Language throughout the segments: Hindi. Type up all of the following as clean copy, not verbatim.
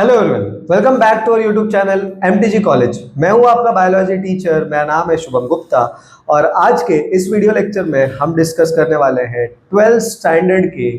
Hello everyone, welcome back to our YouTube channel MTG college. मैं हूं आपका बायोलॉजी टीचर, मेरा नाम है शुभम गुप्ता। और आज के इस वीडियो लेक्चर में हम डिस्कस करने वाले हैं 12th स्टैंडर्ड के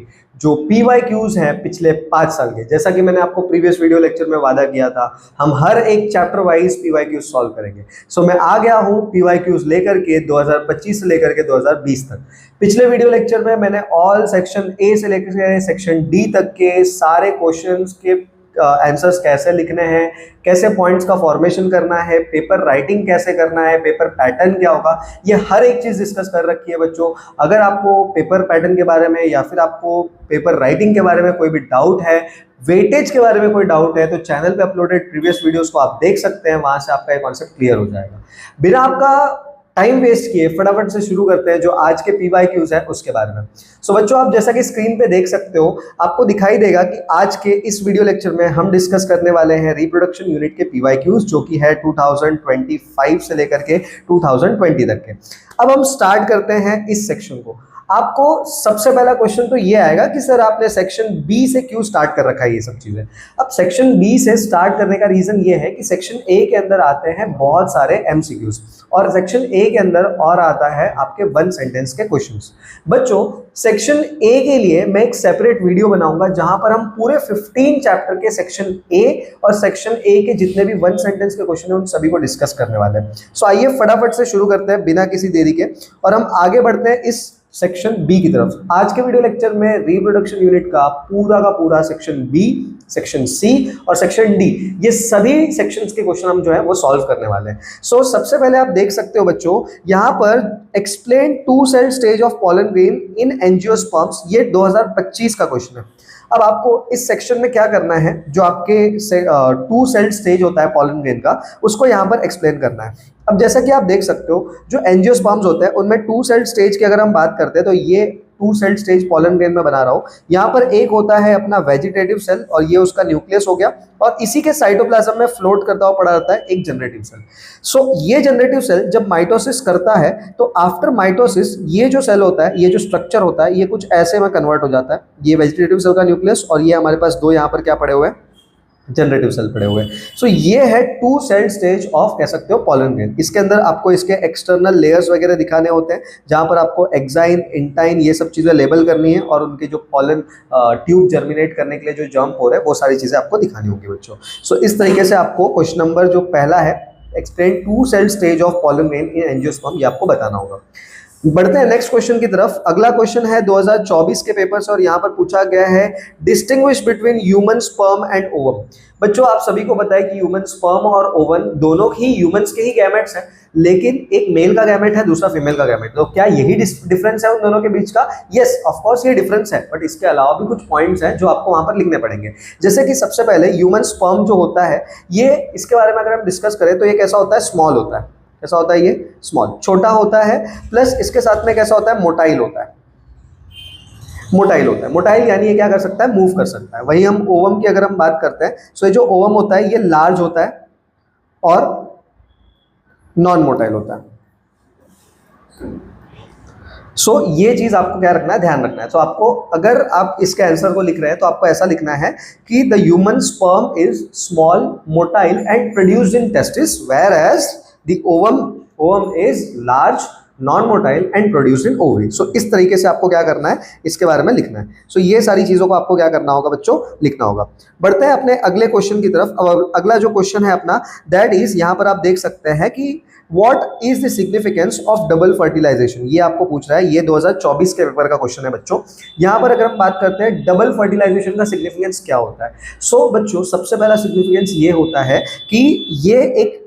जो PYQs हैं पिछले 5 साल के। जैसा कि मैंने आपको प्रीवियस वीडियो लेक्चर में वादा किया था, हम हर एक चैप्टर वाइज PYQs सॉल्व करेंगे। सो मैं आ गया हूं PYQs लेकर के 2025 से लेकर के 2020 तक। पिछले वीडियो लेक्चर में मैंने ऑल सेक्शन ए से लेकर सेक्शन डी तक के सारे क्वेश्चंस के आंसर्स कैसे लिखने हैं, कैसे पॉइंट्स का फॉर्मेशन करना है, पेपर राइटिंग कैसे करना है, पेपर पैटर्न क्या होगा, ये हर एक चीज डिस्कस कर रखी है बच्चों। अगर आपको पेपर पैटर्न के बारे में या फिर आपको पेपर राइटिंग के बारे में कोई भी डाउट है, वेटेज के बारे में कोई डाउट है, तो चैनल पे अपलोडेड प्रीवियस वीडियोस को आप देख सकते हैं, वहां से आपका ये कॉन्सेप्ट क्लियर हो जाएगा। बिना आपका टाइम वेस्ट किए फटाफट से शुरू करते हैं जो आज के PYQs है उसके बारे में। सो बच्चों, आप जैसा कि स्क्रीन पे देख सकते हो, आपको दिखाई देगा कि आज के इस वीडियो लेक्चर में हम डिस्कस करने वाले हैं रिप्रोडक्शन यूनिट के PYQs, जो कि है 2025 से लेकर के 2020 तक के। अब हम स्टार्ट करते हैं इस सेक्शन को। आपको सबसे पहला क्वेश्चन तो ये आएगा कि सर आपने सेक्शन बी से क्यों स्टार्ट कर रखा है ये सब चीजें। अब सेक्शन बी से स्टार्ट करने का रीजन ये है कि सेक्शन ए के अंदर आते हैं बहुत सारे MCQs और सेक्शन ए के अंदर और आता है आपके 1 सेंटेंस के क्वेश्चंस। बच्चों, सेक्शन ए के लिए मैं एक सेपरेट वीडियो बनाऊंगा जहां पर हम पूरे 15 चैप्टर के सेक्शन ए और सेक्शन ए के जितने भी 1 सेंटेंस के क्वेश्चन हैं उन सभी को डिस्कस करने वाले हैं। सो आइए फटाफट से शुरू करते हैं बिना किसी देरी के और हम आगे बढ़ते हैं इस सेक्शन बी की तरफ। आज के वीडियो लेक्चर में रिप्रोडक्शन यूनिट का पूरा सेक्शन बी, सेक्शन सी और सेक्शन डी, ये सभी सेक्शंस के क्वेश्चन हम जो है वो सॉल्व करने वाले हैं। सो सबसे पहले आप देख सकते हो बच्चों, यहाँ पर explain 2 cell stage of pollen grain in angiosperms, ये 2025 का क्वेश्चन है। अब आपको इस सेक्शन में क्या करना है, जो आपके 2 सेल स्टेज होता है पॉलन ग्रेन का, उसको यहाँ पर एक्सप्लेन करना है। अब जैसा कि आप देख सकते हो, जो एंजियोस्पर्म्स होते हैं उनमें 2 सेल स्टेज की अगर हम बात करते हैं तो ये 2 सेल स्टेज पॉलन ग्रेन में बना रहा हूं। यहाँ पर एक होता है अपना वेजिटेटिव सेल और ये उसका न्यूक्लियस हो गया, और इसी के साइटोप्लाज्म में फ्लोट करता हुआ पड़ा रहता है एक जनरेटिव सेल। सो ये जनरेटिव सेल जब माइटोसिस करता है तो आफ्टर माइटोसिस ये जो सेल होता है, ये जो स्ट्रक्चर होता है, ये कुछ ऐसे में कन्वर्ट हो जाता है। ये वेजिटेटिव सेल का न्यूक्लियस और ये हमारे पास 2 यहाँ पर क्या पड़े हुए हैं, जनरेटिव सेल पड़े हुए हैं। सो ये है 2 सेल स्टेज ऑफ कह सकते हो पॉलन ग्रेन। इसके अंदर आपको इसके एक्सटर्नल लेयर्स वगैरह दिखाने होते हैं, जहां पर आपको एक्साइन, इंटाइन ये सब चीजें लेबल करनी है और उनके जो पॉलन ट्यूब जर्मिनेट करने के लिए जो जंप हो रहे हैं वो सारी चीजें आपको दिखानी होंगी बच्चों। सो इस तरीके से आपको क्वेश्चन नंबर जो पहला है, explain 2 cell stage of pollen grain in angiosperm, ये आपको बताना होगा। बढ़ते हैं नेक्स्ट क्वेश्चन की तरफ। अगला क्वेश्चन है 2024 के पेपर से और यहाँ पर पूछा गया है distinguish between human sperm and ovum. बच्चों, आप सभी को पता है कि ह्यूमन स्पर्म और ओवन दोनों ही ह्यूमंस के ही गैमेट्स हैं, लेकिन एक मेल का गैमेट है, दूसरा फीमेल का गैमेट। तो क्या यही डिफरेंस है उन दोनों के बीच का? यस, ऑफ कोर्स ये डिफरेंस है, बट इसके अलावा भी कुछ पॉइंट्स हैं जो आपको वहां पर लिखने पड़ेंगे। जैसे कि सबसे पहले ह्यूमन स्पर्म जो होता है, ये इसके बारे में अगर हम डिस्कस करें तो ये कैसा होता है, स्मॉल होता है। कैसा होता है? ये स्मॉल, छोटा होता है, प्लस इसके साथ में कैसा होता है, मोटाइल होता है। मोटाइल होता है, मोटाइल यानी ये क्या कर सकता है, मूव कर सकता है। वही हम ओवम की अगर हम बात करते हैं, सो ये जो ओवम होता है ये लार्ज होता है और नॉन मोटाइल होता है। सो ये चीज आपको क्या रखना है, ध्यान रखना है। तो आपको अगर आप इसके आंसर को लिख रहे हैं तो आपको ऐसा लिखना है कि the human sperm is small, motile and produced in testis, whereas the ovum is large, non motile and produced in ovary. So इस तरीके से आपको क्या करना है, इसके बारे में लिखना है। सो ये सारी चीजों को आपको क्या करना होगा बच्चों, लिखना होगा। बढ़ते हैं अपने अगले क्वेश्चन की तरफ। अब अगला जो क्वेश्चन है अपना, दैट इज, यहाँ पर आप देख सकते हैं कि what is the significance of double fertilization. ये आपको पूछ रहा है, ये 2024 के पेपर का क्वेश्चन है बच्चों। यहाँ पर अगर हम बात करते हैं डबल फर्टिलाइजेशन का सिग्निफिकेंस क्या होता है। सो बच्चों, सबसे पहला सिग्निफिकेंस ये होता है कि ये एक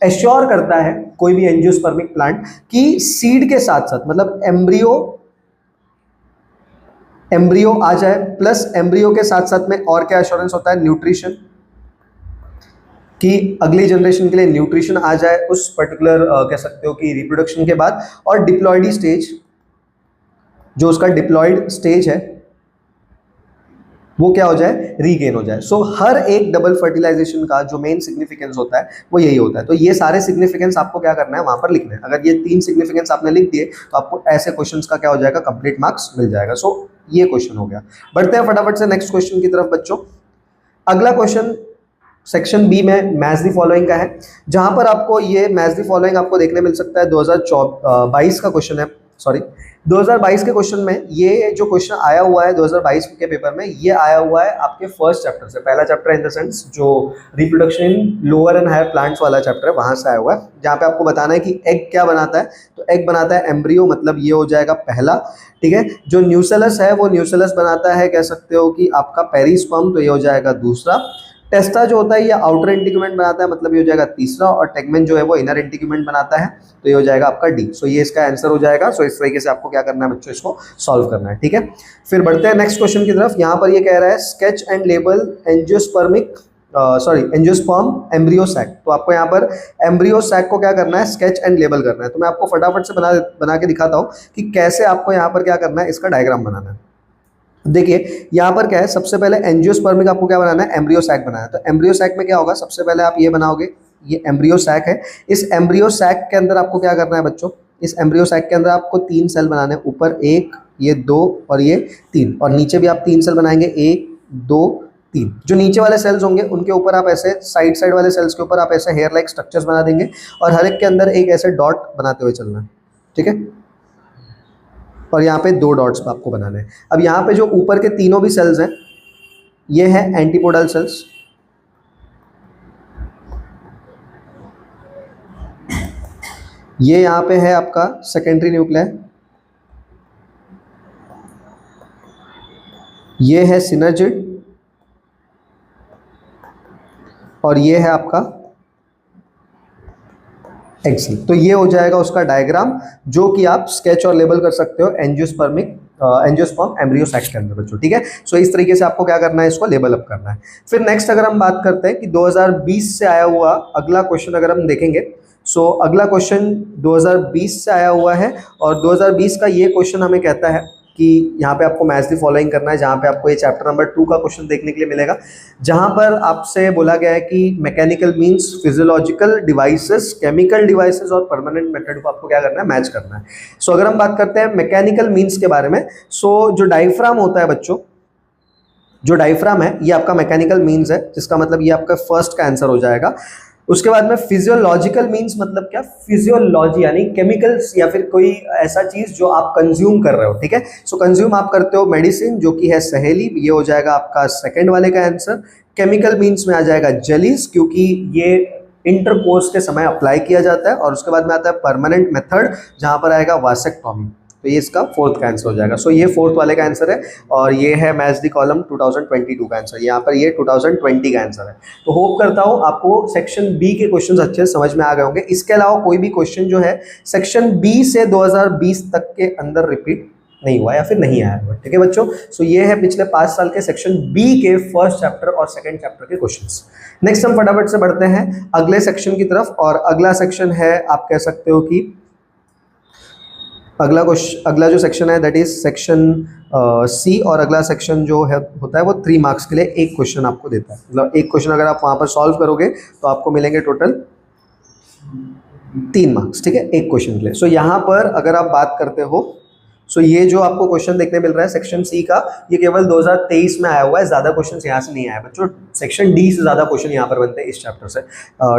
एश्योर करता है कोई भी एंजियोस्पर्मिक प्लांट कि सीड के साथ साथ, मतलब एम्ब्रियो आ जाए, प्लस एम्ब्रियो के साथ साथ में और क्या एश्योरेंस होता है, न्यूट्रिशन, कि अगली जनरेशन के लिए न्यूट्रिशन आ जाए उस पर्टिकुलर कह सकते हो कि रिप्रोडक्शन के बाद। और डिप्लॉयडी स्टेज, जो उसका डिप्लॉयड स्टेज है वो क्या हो जाए, रीगेन हो जाए। सो हर एक डबल फर्टिलाइजेशन का जो मेन सिग्निफिकेंस होता है वो यही होता है। तो ये सारे सिग्निफिकेंस आपको क्या करना है, वहां पर लिखना है। अगर ये 3 सिग्निफिकेंस आपने लिख दिए तो आपको ऐसे क्वेश्चंस का क्या हो जाएगा, कंप्लीट मार्क्स मिल जाएगा। सो ये क्वेश्चन हो गया। बढ़ते हैं फटाफट से नेक्स्ट क्वेश्चन की तरफ बच्चों। अगला क्वेश्चन सेक्शन बी में मैच द फॉलोइंग का है, जहां पर आपको ये मैच द फॉलोइंग आपको देखने मिल सकता है। 2022 का क्वेश्चन है, सॉरी 2022 के क्वेश्चन में ये जो क्वेश्चन आया हुआ है 2022 के पेपर में, ये आया हुआ है आपके फर्स्ट चैप्टर से। पहला चैप्टर इन द सेंस जो reproduction in lower and higher plants वाला चैप्टर है, वहां से आया हुआ है, जहाँ पे आपको बताना है कि एग क्या बनाता है। तो एग बनाता है एम्ब्रियो, मतलब ये हो जाएगा पहला। ठीक है, जो न्यूसेलस है वो न्यूसेलस बनाता है, कह सकते हो कि आपका पेरिस्पर्म, तो ये हो जाएगा दूसरा। टेस्टा जो होता है ये आउटर इंटीग्यूमेंट बनाता है, मतलब ये हो जाएगा तीसरा। और टेगमेन जो है वो इनर इंटीग्यूमेंट बनाता है, तो ये हो जाएगा आपका डी। सो ये इसका आंसर हो जाएगा। सो इस तरीके से आपको क्या करना है बच्चों, इसको सॉल्व करना है। ठीक है, फिर बढ़ते हैं नेक्स्ट क्वेश्चन की तरफ। यहाँ पर ये कह रहा है sketch and label angiospermic angiosperm embryo sac. तो आपको यहाँ पर एम्ब्रियो सैक को क्या करना है, स्केच एंड लेबल करना है। तो मैं आपको फटाफट से बना के दिखाता हूँ कि कैसे आपको यहाँ पर क्या करना है, इसका डायग्राम बनाना है। देखिए यहाँ पर क्या है, सबसे पहले एंजियोस्पर्मिक आपको क्या बनाना है, एम्ब्रियो सैक बनाना है। तो एम्ब्रियो सैक में क्या होगा, सबसे पहले आप ये बनाओगे, ये एम्ब्रियो सैक है। इस एम्ब्रियो सैक के अंदर आपको क्या करना है बच्चों, इस एम्ब्रियो सैक के अंदर आपको 3 सेल बनाने हैं। ऊपर 1, ये 2 और ये 3, और नीचे भी आप 3 सेल बनाएंगे, 1 2 3। जो नीचे वाले सेल्स होंगे उनके ऊपर आप ऐसे साइड साइड वाले सेल्स के ऊपर आप ऐसे हेयर लाइक स्ट्रक्चर्स बना देंगे, और हर एक के अंदर एक ऐसे डॉट बनाते हुए चलना है। ठीक है, और यहाँ पे 2 डॉट्स आपको बनाने हैं। अब यहाँ पे जो ऊपर के तीनों भी सेल्स हैं, ये है एंटीपोडल सेल्स, ये यहाँ पे है आपका सेकेंडरी न्यूक्लियर, ये है सिनर्जिड, और ये है आपका एक्सेल। तो ये हो जाएगा उसका डायग्राम, जो कि आप स्केच और लेबल कर सकते हो एंजियोस्पर्म एम्ब्रियो सैक के अंदर बच्चों। ठीक है, सो इस तरीके से आपको क्या करना है, इसको लेबल अप करना है। फिर नेक्स्ट अगर हम बात करते हैं कि 2020 से आया हुआ अगला क्वेश्चन अगर हम देखेंगे, सो अगला क्वेश्चन 2020 से आया हुआ है, और 2020 का ये क्वेश्चन हमें कहता है कि यहाँ पे आपको मैच द फॉलोइंग करना है, जहाँ पे आपको ये चैप्टर नंबर 2 का क्वेश्चन देखने के लिए मिलेगा, जहाँ पर आपसे बोला गया है कि mechanical means physiological devices, chemical devices और परमानेंट मेथड को आपको क्या करना है, मैच करना है। सो अगर हम बात करते हैं मैकेनिकल मींस के बारे में, सो जो डायफ्राम होता है बच्चों, जो डायफ्राम है ये आपका मैकेनिकल मींस है, जिसका मतलब ये आपका फर्स्ट का आंसर हो जाएगा। उसके बाद में फिजियोलॉजिकल मींस मतलब क्या, फिजियोलॉजी यानी केमिकल्स या फिर कोई ऐसा चीज जो आप कंज्यूम कर रहे हो। ठीक है, सो कंज्यूम आप करते हो मेडिसिन, जो कि है सहेली, ये हो जाएगा आपका सेकंड वाले का आंसर। केमिकल मींस में आ जाएगा जेलीज, क्योंकि ये इंटरकोर्स के समय अप्लाई किया जाता है। और उसके बाद में आता है परमानेंट मेथड, जहां पर आएगा वासेक्टॉमी। तो ये इसका फोर्थ का आंसर हो जाएगा। सो ये फोर्थ वाले का आंसर है, और ये है मैच द कॉलम 2022 का आंसर। यहाँ पर ये 2020 का आंसर है। तो होप करता हूँ आपको सेक्शन बी के क्वेश्चन अच्छे से समझ में आ गए होंगे। इसके अलावा कोई भी क्वेश्चन जो है सेक्शन बी से 2020 तक के अंदर रिपीट नहीं हुआ या फिर नहीं आया हुआ। ठीक है बच्चों, सो ये है पिछले 5 साल के सेक्शन बी के फर्स्ट चैप्टर और सेकंड चैप्टर के क्वेश्चंस। नेक्स्ट हम फटाफट से बढ़ते हैं अगले सेक्शन की तरफ, और अगला सेक्शन है, आप कह सकते हो कि अगला जो सेक्शन है दैट इज सेक्शन सी, और अगला सेक्शन जो है होता है वो 3 मार्क्स के लिए एक क्वेश्चन आपको देता है। मतलब एक क्वेश्चन अगर आप वहां पर सॉल्व करोगे तो आपको मिलेंगे टोटल 3 मार्क्स। ठीक है, एक क्वेश्चन के लिए। सो यहाँ पर अगर आप बात करते हो, सो ये जो आपको क्वेश्चन देखने मिल रहा है सेक्शन सी का, ये केवल 2023 में आया हुआ है, ज्यादा क्वेश्चन यहाँ से नहीं आया बच्चों। सेक्शन डी से ज्यादा क्वेश्चन यहाँ पर बनते हैं इस चैप्टर से।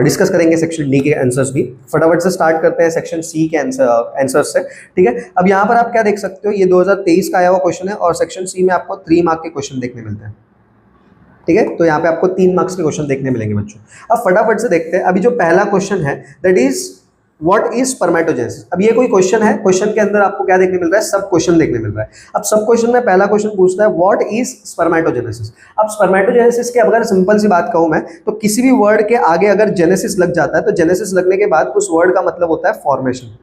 डिस्कस करेंगे सेक्शन डी के आंसर्स भी। फटाफट से स्टार्ट करते हैं सेक्शन सी के आंसर्स से। ठीक है, अब यहाँ पर आप क्या देख सकते हो, ये 2023 का आया हुआ क्वेश्चन है, और सेक्शन सी में आपको 3 मार्क के क्वेश्चन देखने मिलते हैं। ठीक है, तो यहाँ पे आपको 3 मार्क्स के क्वेश्चन देखने मिलेंगे बच्चों। अब फटाफट से देखते हैं, अभी जो पहला क्वेश्चन है that is what is spermatogenesis. अब ये कोई क्वेश्चन है, क्वेश्चन के अंदर आपको क्या देखने मिल रहा है, सब क्वेश्चन देखने मिल रहा है। अब सब क्वेश्चन में पहला क्वेश्चन पूछता है व्हाट इज स्पर्मेटोजेनेसिस। अब स्पर्मेटोजेनेसिस के अगर सिंपल सी बात कहूं मैं, तो किसी भी वर्ड के आगे अगर जेनेसिस लग जाता है, तो जेनेसिस लगने के बाद उस वर्ड का मतलब होता है फॉर्मेशन।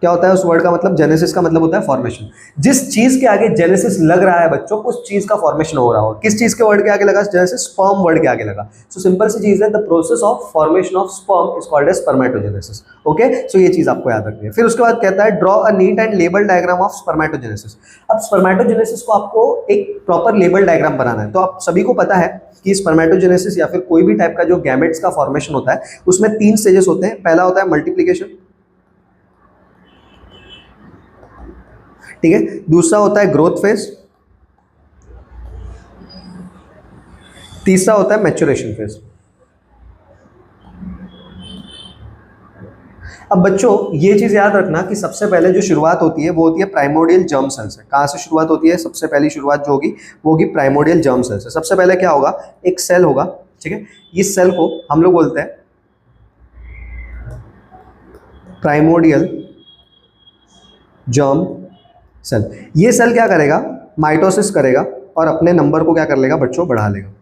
क्या होता है उस वर्ड का मतलब, जेनेसिस का मतलब होता है फॉर्मेशन। जिस चीज के आगे जेनेसिस लग रहा है बच्चों, उस चीज का फॉर्मेशन हो रहा हो। किस चीज के वर्ड के आगे लगा जेनेसिस, स्पर्म वर्ड के आगे लगा। सो सिंपल सी चीज है, the process of formation of sperm is called as spermatogenesis. Okay, so ये चीज आपको याद रखनी है। फिर उसके बाद कहता है draw a neat and label diagram of spermatogenesis. अब स्पर्मेटोजेनेसिस को आपको एक प्रॉपर लेबल डायग्राम बनाना है। तो आप सभी को पता है कि स्पर्मेटोजेनेसिस या फिर कोई भी टाइप का जो गैमेट्स का फॉर्मेशन होता है, उसमें 3 स्टेजेस होते हैं। पहला होता है मल्टीप्लिकेशन, ठीक है, दूसरा होता है ग्रोथ फेज, तीसरा होता है मैच्योरेशन फेज। अब बच्चों ये चीज याद रखना कि सबसे पहले जो शुरुआत होती है वो होती है प्राइमोर्डियल जर्म सेल से। कहाँ से शुरुआत होती है? सबसे पहली शुरुआत जो होगी वो होगी प्राइमोर्डियल जर्म सेल से। सबसे पहले क्या होगा? एक सेल होगा, ठीक है। इस सेल को हम लोग बोलते हैं प्राइमोर्डियल जर्म सेल। ये सेल क्या करेगा? माइटोसिस करेगा और अपने नंबर को क्या कर लेगा बच्चों? बढ़ा लेगा।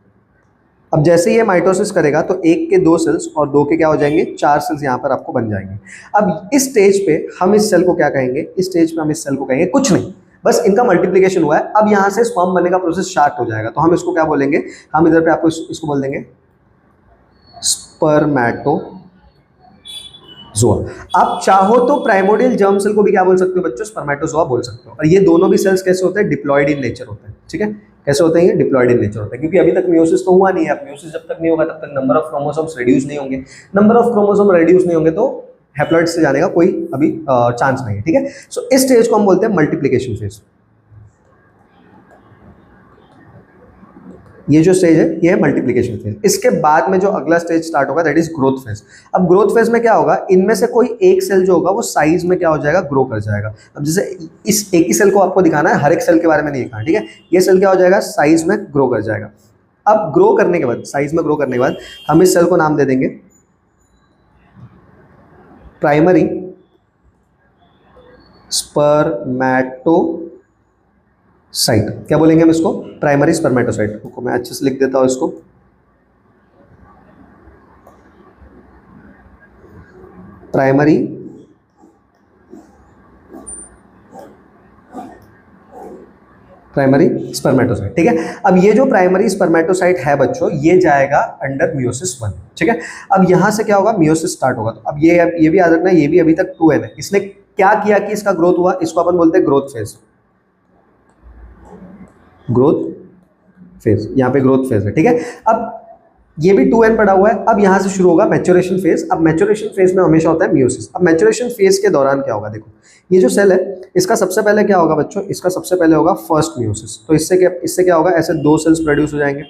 अब जैसे ये माइटोसिस करेगा तो एक के दो सेल्स और दो के क्या हो जाएंगे? चार सेल्स यहाँ पर आपको बन जाएंगे। अब इस स्टेज पे हम इस सेल को क्या कहेंगे? इस स्टेज पे हम इस सेल को कहेंगे कुछ नहीं, बस इनका मल्टीप्लिकेशन हुआ है। अब यहाँ से स्पर्म बनने का प्रोसेस स्टार्ट हो जाएगा, तो हम इसको क्या बोलेंगे? हम इधर पे आपको इसको बोल देंगे स्पर्मेटोजोआ। आप चाहो तो प्राइमोर्डियल जर्म सेल को भी क्या बोल सकते हो बच्चों? स्पर्मेटोजोआ बोल सकते हो। और ये दोनों भी सेल्स कैसे होते हैं? डिप्लॉयड इन नेचर होते हैं, ठीक है। कैसे होते हैं? ये डिप्लॉयड इन नेचर होते हैं, क्योंकि अभी तक मियोसिस तो हुआ नहीं है। मियोसिस जब तक नहीं होगा तब तक नंबर ऑफ क्रोमोसोम्स रिड्यूस नहीं होंगे। नंबर ऑफ क्रोमोसोम रिड्यूस नहीं होंगे तो हैप्लॉइड से जाने का कोई अभी चांस नहीं है, ठीक है। सो इस स्टेज को हम बोलते हैं मल्टीप्लिकेशन फेज। ये जो स्टेज है ये है मल्टीप्लिकेशन फेज। इसके बाद में जो अगला स्टेज स्टार्ट होगा दैट इज ग्रोथ फेज। अब ग्रोथ फेज में क्या होगा? इनमें से कोई एक सेल जो होगा वो साइज में क्या हो जाएगा? ग्रो कर जाएगा। अब जैसे इस एक ही सेल को आपको दिखाना है, हर एक सेल के बारे में नहीं दिखाना, ठीक है। ये सेल क्या हो जाएगा? साइज में ग्रो कर जाएगा। अब ग्रो करने के बाद, साइज में ग्रो करने के बाद हम इस सेल को नाम दे देंगे प्राइमरी स्पर्मेटोसाइट। क्या बोलेंगे हम इसको? प्राइमरी स्पर्मेटोसाइट को मैं अच्छे से लिख देता हूं इसको। प्राइमरी स्पर्मेटोसाइट, ठीक है। अब ये जो प्राइमरी स्पर्मेटोसाइट है बच्चों, ये जाएगा अंडर मियोसिस 1, ठीक है। अब यहां से क्या होगा? मियोसिस स्टार्ट होगा। तो अब ये भी याद रखना, ये भी अभी तक 2n है। इसने क्या किया कि इसका ग्रोथ हुआ? इसको अपन बोलते हैं ग्रोथ फेज। ग्रोथ फेज, यहाँ पे ग्रोथ फेज है, ठीक है। अब ये भी 2n पड़ा हुआ है। अब यहाँ से शुरू होगा मैच्योरेशन फेज। अब मैच्योरेशन फेज में हमेशा होता है मियोसिस। अब मैच्योरेशन फेज के दौरान क्या होगा? देखो ये जो सेल है इसका सबसे पहले क्या होगा बच्चों? इसका सबसे पहले होगा फर्स्ट मियोसिस। तो इससे क्या होगा? ऐसे दो सेल्स प्रोड्यूस हो जाएंगे।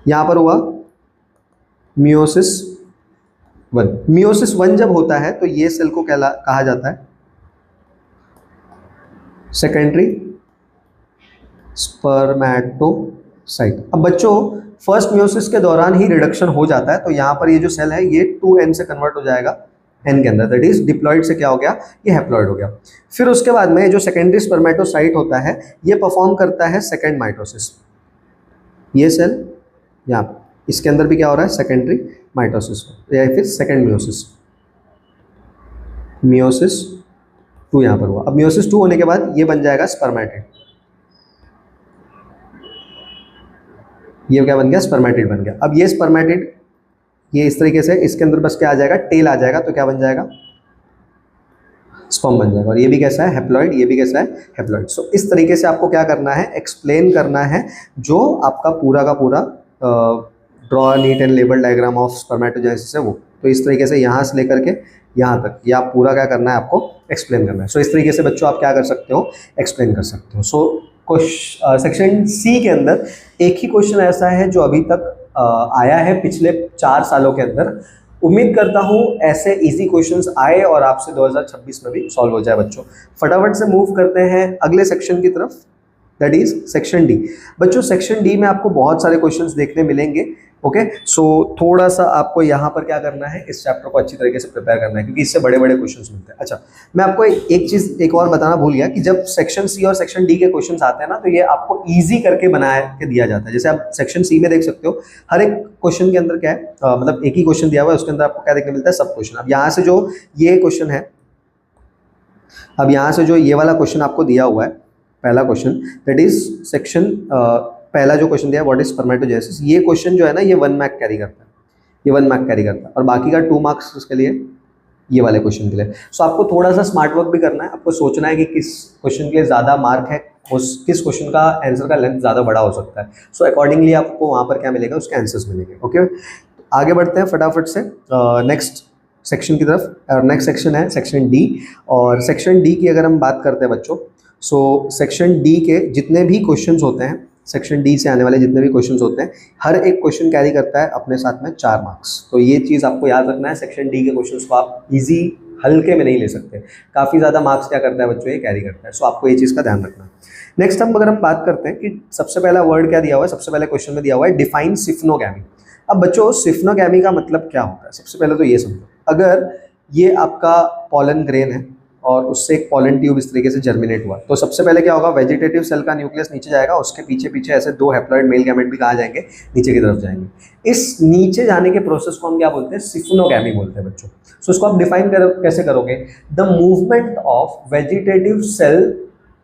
यहाँ पर हुआ मियोसिस 1। मियोसिस 1 जब होता है तो ये सेल को कहा जाता है सेकेंडरी स्पर्मेटोसाइट। अब बच्चों फर्स्ट मियोसिस के दौरान ही रिडक्शन हो जाता है, तो यहाँ पर ये जो सेल है ये 2n से कन्वर्ट हो जाएगा n के अंदर, दैट इज डिप्लॉइड से क्या हो गया? ये हैप्लॉइड हो गया। फिर उसके बाद में जो सेकेंडरी स्पर्मेटोसाइट होता है ये परफॉर्म करता है सेकेंड माइटोसिस। ये सेल यहाँ पर इसके अंदर भी क्या हो रहा है? सेकेंडरी माइटोसिस या फिर सेकेंड मियोसिस। मियोसिस 2 यहाँ पर हुआ। अब मियोसिस 2 होने के बाद ये बन जाएगा स्पर्मेटिड। ये क्या बन गया? स्पर्मेटिड बन गया। अब ये स्पर्मेटिड ये इस तरीके से इसके अंदर बस क्या आ जाएगा? टेल आ जाएगा, तो क्या बन जाएगा? स्पर्म बन जाएगा। और ये भी कैसा है? हैप्लॉइड। ये भी कैसा है? हैप्लॉइड। सो इस तरीके से आपको क्या करना है? एक्सप्लेन करना है जो आपका पूरा का पूरा draw neat and label diagram of spermatogenesis है वो। तो इस तरीके से यहाँ से लेकर के यहाँ तक ये आप पूरा क्या करना है? आपको एक्सप्लेन करना है। सो इस तरीके से बच्चों आप क्या कर सकते हो? एक्सप्लेन कर सकते हो। सो सेक्शन सी के अंदर एक ही क्वेश्चन ऐसा है जो अभी तक आया है पिछले 4 सालों के अंदर। उम्मीद करता हूँ ऐसे इजी क्वेश्चंस आए और आपसे 2026 में भी सॉल्व हो जाए बच्चों। फटाफट से मूव करते हैं अगले सेक्शन की तरफ, दैट इज सेक्शन डी। बच्चों सेक्शन डी में आपको बहुत सारे क्वेश्चंस देखने मिलेंगे। ओके, सो थोड़ा सा आपको यहाँ पर क्या करना है? इस चैप्टर को अच्छी तरीके से प्रिपेयर करना है क्योंकि इससे बड़े बड़े क्वेश्चंस मिलते हैं। अच्छा, मैं आपको एक चीज़ एक और बताना भूल गया कि जब सेक्शन सी और सेक्शन डी के क्वेश्चंस आते हैं ना, तो ये आपको ईजी करके बना के दिया जाता है। जैसे आप सेक्शन सी में देख सकते हो, हर एक क्वेश्चन के अंदर क्या है, मतलब एक ही क्वेश्चन दिया हुआ है, उसके अंदर आपको क्या देखने मिलता है? सब क्वेश्चन। अब यहाँ से जो ये क्वेश्चन है, अब यहाँ से जो ये वाला क्वेश्चन आपको दिया हुआ है, पहला क्वेश्चन, दैट इज सेक्शन पहला जो क्वेश्चन दिया है व्हाट इज स्पर्मेटोजेनेसिस, ये क्वेश्चन जो है ना ये 1 मार्क कैरी करता है, ये 1 मार्क कैरी करता है, और बाकी का 2 मार्क्स उसके लिए ये वाले क्वेश्चन के लिए। सो आपको थोड़ा सा स्मार्ट वर्क भी करना है, आपको सोचना है कि किस क्वेश्चन के लिए ज़्यादा मार्क है, किस क्वेश्चन का आंसर का लेंथ ज़्यादा बड़ा हो सकता है। सो अकॉर्डिंगली आपको वहाँ पर क्या मिलेगा? उसके आंसर्स मिलेंगे। ओके, आगे बढ़ते हैं फटाफट से नेक्स्ट सेक्शन की तरफ। और नेक्स्ट सेक्शन है सेक्शन डी, और सेक्शन डी की अगर हम बात करते हैं बच्चों, सो सेक्शन डी के जितने भी क्वेश्चंस होते हैं सेक्शन डी से आने वाले जितने भी क्वेश्चंस होते हैं, हर एक क्वेश्चन कैरी करता है अपने साथ में 4 मार्क्स। तो ये चीज़ आपको याद रखना है, सेक्शन डी के क्वेश्चंस को आप इजी हल्के में नहीं ले सकते, काफ़ी ज़्यादा मार्क्स क्या करता है बच्चों, ये कैरी करता है। सो आपको ये चीज़ का ध्यान रखना है। नेक्स्ट अगर हम बात करते हैं कि सबसे पहला वर्ड क्या दिया हुआ है, सबसे पहले क्वेश्चन में दिया हुआ है डिफाइन सिफनोगैमी। अब बच्चों सिफनोगैमी का मतलब क्या होता है, सबसे पहले तो ये समझो। अगर ये आपका पॉलन ग्रेन है और उससे एक पॉलन ट्यूब इस तरीके से जर्मिनेट हुआ, तो सबसे पहले क्या होगा, वेजिटेटिव सेल का न्यूक्लियस नीचे जाएगा, उसके पीछे पीछे ऐसे 2 हैप्लॉइड मेल गैमेट भी कहाँ जाएंगे, नीचे की तरफ जाएंगे। इस नीचे जाने के प्रोसेस को हम क्या बोलते हैं, सिफनोगैमी बोलते हैं बच्चों। सो इसको आप डिफाइन कैसे करोगे, the movement of vegetative cell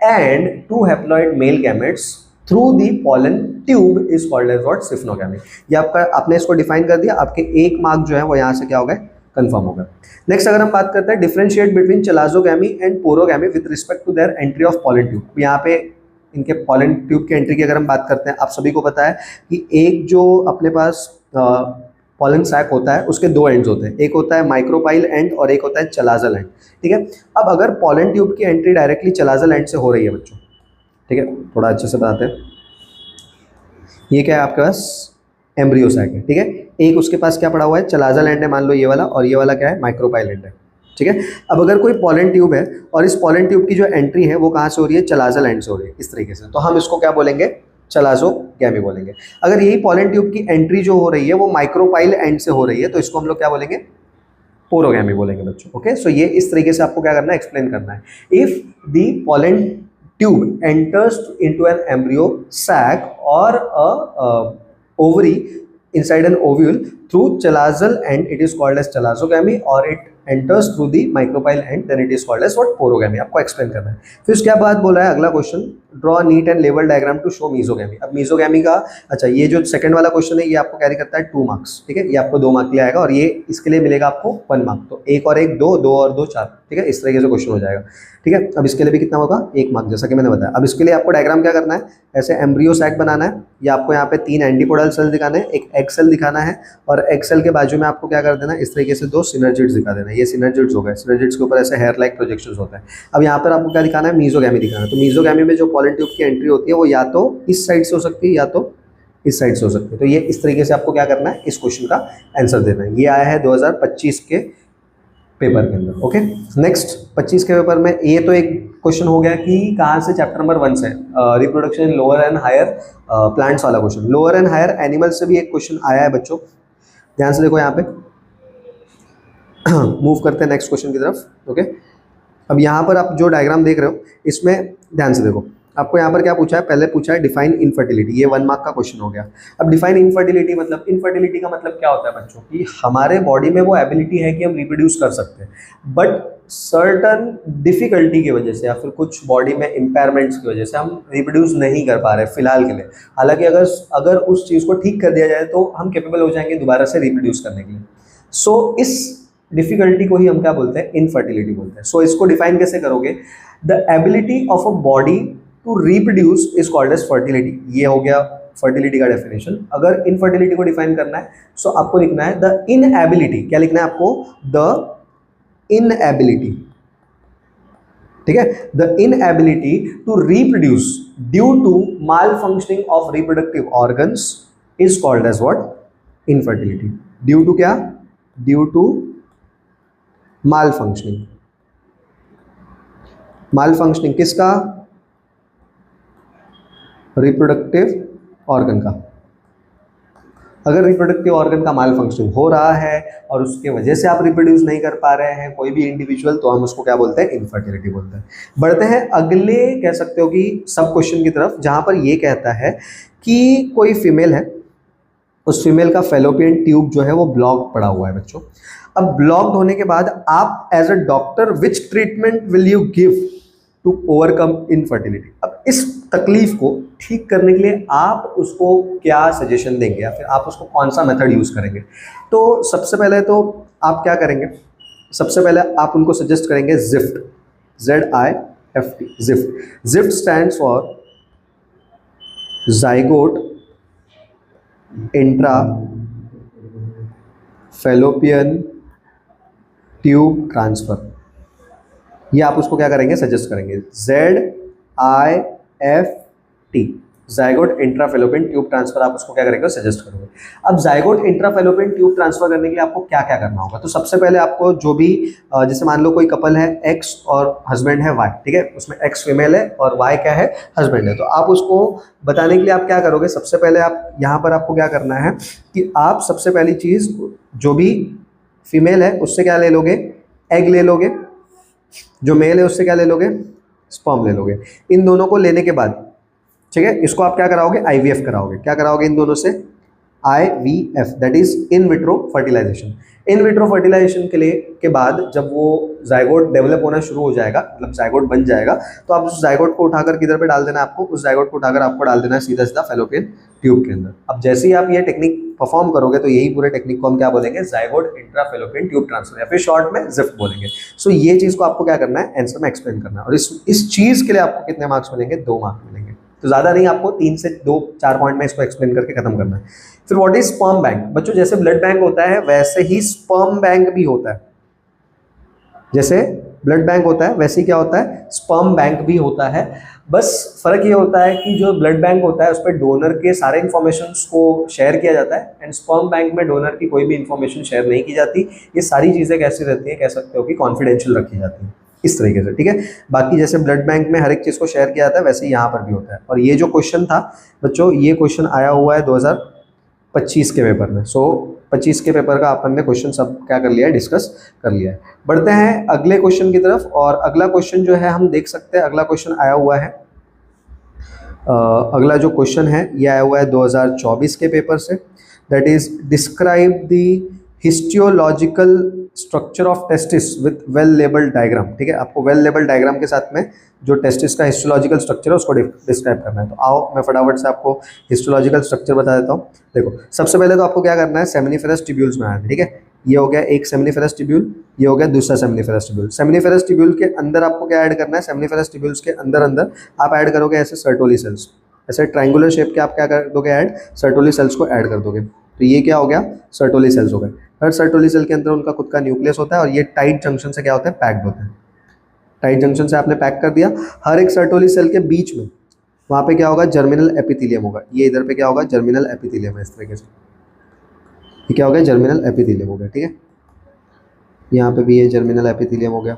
and 2 haploid male gametes through the pollen tube is called as what, siphonogamy. ये आपका, आपने इसको डिफाइन कर दिया, आपके 1 मार्क जो है वो यहाँ से क्या हो गए, कंफर्म होगा। नेक्स्ट अगर हम बात करते हैं differentiate between chalazogamy and porogamy with respect to their entry of pollen tube. यहाँ पे इनके पॉलन ट्यूब की एंट्री की अगर हम बात करते हैं, आप सभी को पता है कि एक जो अपने पास पॉलन सैक होता है उसके 2 एंड्स होते हैं, एक होता है माइक्रोपाइल एंड और एक होता है चलाजल एंड, ठीक है। अब अगर पॉलन ट्यूब की एंट्री डायरेक्टली चलाजल एंड से हो रही है बच्चों, ठीक है, थोड़ा अच्छे से बताते हैं। ये क्या है आपके पास, एम्ब्रियो सैक है, ठीक है। एक उसके पास क्या पड़ा हुआ है, चलाजल एंड है मान लो ये वाला, और ये वाला क्या है, माइक्रोपाइल एंड है, ठीक है। अब अगर कोई पॉलन ट्यूब है और इस पॉलन ट्यूब की जो एंट्री है वो कहाँ से हो रही है, चलाजल एंड से हो रही है इस तरीके से, तो हम इसको क्या बोलेंगे, चलाजोगैमी बोलेंगे। अगर यही पॉलन ट्यूब की एंट्री जो हो रही है वो माइक्रोपाइल एंड से हो रही है, तो इसको हम लोग क्या बोलेंगे, पोरोगैमी बोलेंगे बच्चों। ओके, सो ये इस तरीके से आपको क्या करना है, एक्सप्लेन करना है। If the pollen tube enters into an embryo sac or a ovary inside an ovule through chalazal end, it is called as chalazogamy, or it enters through the micropyle end, then it is called as what, porogamy। आपको एक्सप्लेन करना है। फिर उसके बाद बोला है अगला क्वेश्चन, ड्रॉ नीट एंड लेवल डायग्राम टू शो मीजोगैमी। अब मीजोगैमी का, अच्छा ये जो सेकंड वाला क्वेश्चन है ये आपको कैरी करता है 2 मार्क्स, ठीक है, ये आपको 2 मार्क के लिए आएगा, और ये इसके लिए मिलेगा आपको 1 मार्क। तो 1 और 1 2, 2 और 2 4, ठीक है, इस तरीके से क्वेश्चन हो जाएगा, ठीक है। अब इसके लिए भी कितना होगा, 1 मार्क, जैसा कि मैंने बताया। अब इसके लिए आपको डायग्राम क्या करना है, ऐसे एम्ब्रियो सैक बनाना है, या आपको यहाँ पे 3 एंटीपोडल सेल दिखाने हैं, एक एग सेल दिखाना है, और एग सेल के बाजू में आपको क्या कर देना है, इस तरीके से 2 सिनर्जिड्स दिखा देना है। ये सिनर्जिड्स हो गए, सिनर्जिड्स के ऊपर ऐसे हेयर लाइक प्रोजेक्शंस होता है। अब यहाँ पर आपको क्या दिखाना है, मीजोगैमी दिखाना है। तो मीजोगैमी में जो पॉलन ट्यूब की एंट्री होती है वो या तो इस साइड से हो सकती है या तो इस साइड से हो सकती है। तो ये इस तरीके से आपको क्या करना है, इस क्वेश्चन का आंसर देना है। ये आया है 2025 के पेपर के अंदर। ओके, नेक्स्ट 25 के पेपर में ये तो एक क्वेश्चन हो गया कि कहाँ से, चैप्टर नंबर 1 से, reproduction in lower and higher plants वाला question. Lower and higher animals से भी एक क्वेश्चन आया है बच्चों, ध्यान से देखो यहाँ पे। मूव करते हैं नेक्स्ट क्वेश्चन की तरफ। ओके, अब यहाँ पर आप जो डायग्राम देख रहे हो इसमें ध्यान से देखो, आपको यहाँ पर क्या पूछा है, पहले पूछा है डिफाइन इनफर्टिलिटी, ये 1 मार्क का क्वेश्चन हो गया। अब डिफाइन इनफर्टिलिटी मतलब, इनफर्टिलिटी का मतलब क्या होता है बच्चों, कि हमारे बॉडी में वो एबिलिटी है कि हम रिप्रोड्यूस कर सकते हैं, बट सर्टन डिफिकल्टी की वजह से या फिर कुछ बॉडी में इम्पेयरमेंट्स की वजह से हम रिप्रोड्यूस नहीं कर पा रहे फिलहाल के लिए। हालांकि अगर उस चीज़ को ठीक कर दिया जाए तो हम कैपेबल हो जाएंगे दोबारा से रिप्रोड्यूस करने के लिए। सो इस डिफिकल्टी को ही हम क्या बोलते हैं, इनफर्टिलिटी बोलते हैं। सो इसको डिफाइन कैसे करोगे, the ability of a body to reproduce is called as fertility. ये हो गया फर्टिलिटी का डेफिनेशन। अगर इनफर्टिलिटी को डिफाइन करना है सो आपको लिखना है द इनएबिलिटी, क्या लिखना है आपको, द इनएबिलिटी, ठीक है, the inability to reproduce due to malfunctioning of reproductive organs is called as what, infertility. Due to क्या, due to malfunctioning. Malfunctioning किसका, रिप्रोडक्टिव ऑर्गन का। अगर रिप्रोडक्टिव ऑर्गन का माल फंक्शनिंग हो रहा है और उसके वजह से आप रिप्रोड्यूस नहीं कर पा रहे हैं कोई भी इंडिविजुअल, तो हम उसको क्या बोलते हैं, इनफर्टिलिटी बोलते हैं। बढ़ते हैं अगले, कह सकते हो कि सब क्वेश्चन की तरफ, जहां पर ये कहता है कि कोई फीमेल है, उस फीमेल का फेलोपियन ट्यूब जो है वो ब्लॉक पड़ा हुआ है बच्चों। अब ब्लॉक्ड होने के बाद आप as a doctor which treatment will you give to overcome infertility. अब इस तकलीफ को ठीक करने के लिए आप उसको क्या सजेशन देंगे या फिर आप उसको कौन सा मेथड यूज़ करेंगे। तो सबसे पहले तो आप क्या करेंगे, सबसे पहले आप उनको सजेस्ट करेंगे gift, ZIFT, gift. Gift stands for zygote intra fallopian tube transfer. ये आप उसको क्या करेंगे, सजेस्ट करेंगे, ZIFT, zygote intrafallopian tube transfer आप उसको क्या करेंगे, सजेस्ट करोगे। अब जाइगोट इंट्राफेलोपियन ट्यूब ट्रांसफर करने के लिए आपको क्या क्या करना होगा, तो सबसे पहले आपको जो भी जैसे मान लो कोई कपल है एक्स और हस्बैंड है वाई, ठीक है, उसमें एक्स फीमेल है और वाई क्या है, हस्बैंड है, तो आप उसको बताने के लिए आप क्या करोगे, सबसे पहले आप यहाँ पर आपको क्या करना है कि आप सबसे पहली चीज जो भी फीमेल है उससे क्या ले लोगे, एग ले लोगे, जो मेल है उससे क्या ले लोगे, स्पर्म ले लोगे। इन दोनों को लेने के बाद ठीक है, इसको आप क्या कराओगे, आईवीएफ कराओगे। क्या कराओगे इन दोनों से, IVF, that is in vitro fertilization. In vitro fertilization के लिए के बाद जब वो जाइगोट डेवलप होना शुरू हो जाएगा, मतलब जाइगोट बन जाएगा, तो आप उस जाइगोट को उठाकर किधर पे डाल देना है आपको, उस जाइगोट को उठाकर आपको डाल देना है सीधा सीधा फेलोपियन ट्यूब के अंदर। अब जैसे ही आप ये टेक्निक परफॉर्म करोगे तो यही पूरे टेक्निक को हम क्या बोलेंगे, जाइगोट इंट्राफेलोपियन ट्यूब ट्रांसफर, या फिर शॉर्ट में जिफ्ट बोलेंगे। सो ये चीज को आपको क्या करना है, आंसर में एक्सप्लेन करना है, और इस चीज के लिए आपको कितने मार्क्स मिलेंगे, 2 मार्क्स मिलेंगे। तो ज़्यादा नहीं, आपको 3 से 2-4 पॉइंट में इसको एक्सप्लेन करके खत्म करना है। फिर व्हाट इज स्पर्म बैंक, बच्चों जैसे ब्लड बैंक होता है वैसे ही स्पर्म बैंक भी होता है। जैसे ब्लड बैंक होता है वैसे ही क्या होता है, स्पर्म बैंक भी होता है। बस फर्क ये होता है कि जो ब्लड बैंक होता है उस पर डोनर के सारे इंफॉर्मेशन को शेयर किया जाता है, एंड स्पर्म बैंक में डोनर की कोई भी इंफॉर्मेशन शेयर नहीं की जाती। ये सारी चीज़ें कैसी रहती है, कह सकते हो कि कॉन्फिडेंशियल रखी जाती है इस तरीके से, ठीक है। बाकी जैसे ब्लड बैंक में हर एक चीज़ को शेयर किया जाता है वैसे यहाँ पर भी होता है। और ये जो क्वेश्चन था बच्चों, ये क्वेश्चन आया हुआ है 2025 के पेपर में। सो 25 के पेपर का अपन ने क्वेश्चन सब क्या कर लिया है, डिस्कस कर लिया है। बढ़ते हैं अगले क्वेश्चन की तरफ, और अगला क्वेश्चन जो है हम देख सकते हैं, अगला क्वेश्चन आया हुआ है, अगला जो क्वेश्चन है ये आया हुआ है 2024 के पेपर से, that is describe the histological structure of testis with well labelled diagram. ठीक है, आपको वेल लेबल्ड डायग्राम के साथ में जो टेस्टिस का हिस्टोलॉजिकल स्ट्रक्चर है उसको डिस्क्राइब करना है। तो आओ मैं फटाफट से आपको हिस्टोलॉजिकल स्ट्रक्चर बता देता हूँ। देखो सबसे पहले तो आपको क्या करना है, सेमिनिफेरस ट्यूब्यूल्स बनाना है। ठीक है, ये हो गया एक सेमिनिफेरस ट्यूब्यूल, ये हो गया दूसरा सेमिनिफेरस ट्यूब्यूल। सेमिनिफेरस ट्यूब्यूल के अंदर आपको क्या ऐड करना है, सेमिनिफेरस ट्यूब्यूल्स के अंदर अंदर आप ऐड करोगे ऐसे सर्टोली सेल्स, ऐसे ट्रायंगुलर शेप के आप क्या कर दोगे, ऐड सर्टोली सेल्स को ऐड कर दोगे। तो ये क्या हो गया, सर्टोली सेल्स हो गए। हर सर्टोली सेल के अंदर उनका खुद का न्यूक्लियस होता है और ये टाइट जंक्शन से क्या होता है, पैक्ड होते हैं। टाइट जंक्शन से आपने पैक कर दिया, हर एक सर्टोली सेल के बीच में वहाँ पे क्या होगा, जर्मिनल एपिथेलियम होगा। ये इधर पे क्या होगा, जर्मिनल एपिथेलियम है इस तरीके से। ये क्या हो गया, जर्मिनल एपिथेलियम हो गया। ठीक है, यहाँ पे भी ये जर्मिनल एपिथेलियम हो गया।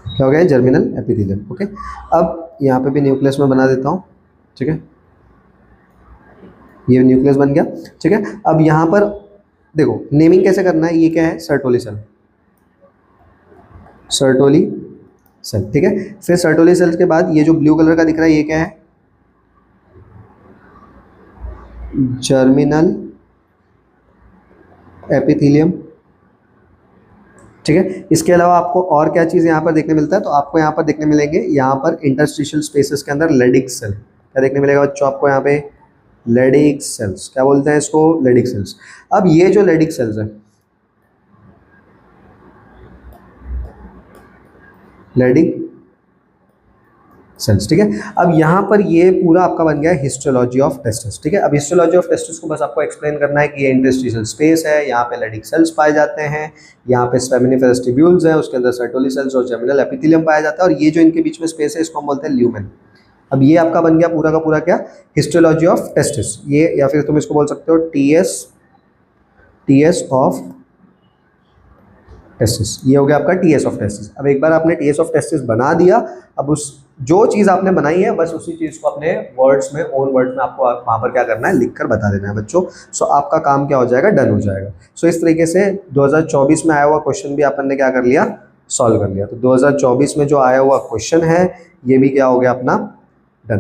क्या हो गया, जर्मिनल एपिथेलियम। ओके, अब यहाँ पे भी न्यूक्लियस में बना देता हूँ। ठीक है, ये न्यूक्लियस बन गया। ठीक है, अब यहाँ पर देखो नेमिंग कैसे करना है, ये क्या है, सर्टोली सेल, सर्टोली सेल। ठीक है, फिर सर्टोली सेल के बाद ये जो ब्लू कलर का दिख रहा है ये क्या है, जर्मिनल एपिथेलियम। ठीक है, इसके अलावा आपको और क्या चीज़ यहाँ पर देखने मिलता है, तो आपको यहाँ पर देखने मिलेंगे, यहाँ पर इंटरस्टिशियल स्पेसेस के अंदर लेडिक सेल क्या देखने मिलेगा बच्चों, आपको यहाँ पे लेडिक सेल्स, क्या बोलते हैं इसको, लेडिक सेल्स। अब ये जो लेडिक सेल्स है, लेडिक सेल्स, ठीक है। अब यहाँ पर ये पूरा आपका बन गया हिस्टोलॉजी ऑफ टेस्टिस। ठीक है, अब हिस्टोलॉजी ऑफ टेस्टिस को बस आपको एक्सप्लेन करना है कि ये इंटरस्टिशियल स्पेस है, यहाँ पे लेडिक सेल्स पाए जाते हैं, यहाँ पे सेमिनिफेरस ट्यूब्यूल्स हैं, उसके अंदर सर्टोली सेल्स और जर्मिनल एपिथेलियम पाया जाता है, और ये जो इनके बीच में स्पेस है इसको हम बोलते हैं ल्यूमेन। अब ये आपका बन गया पूरा का पूरा क्या, हिस्टोलॉजी ऑफ टेस्टिस। ये या फिर तुम इसको बोल सकते हो टीएस ऑफ टेस्टिस। ये हो गया आपका टीएस ऑफ टेस्टिस। अब एक बार आपने टीएस ऑफ टेस्टिस बना दिया, अब उस जो चीज़ आपने बनाई है बस उसी चीज़ को अपने वर्ड्स में, ओन वर्ड्स में आपको वहाँ पर क्या करना है, लिख कर बता देना है बच्चों। सो आपका काम क्या हो जाएगा, डन हो जाएगा। सो इस तरीके से 2024 में आया हुआ क्वेश्चन भी अपन ने क्या कर लिया, सॉल्व कर लिया। तो 2024 में जो आया हुआ क्वेश्चन है ये भी क्या हो गया अपना, डन,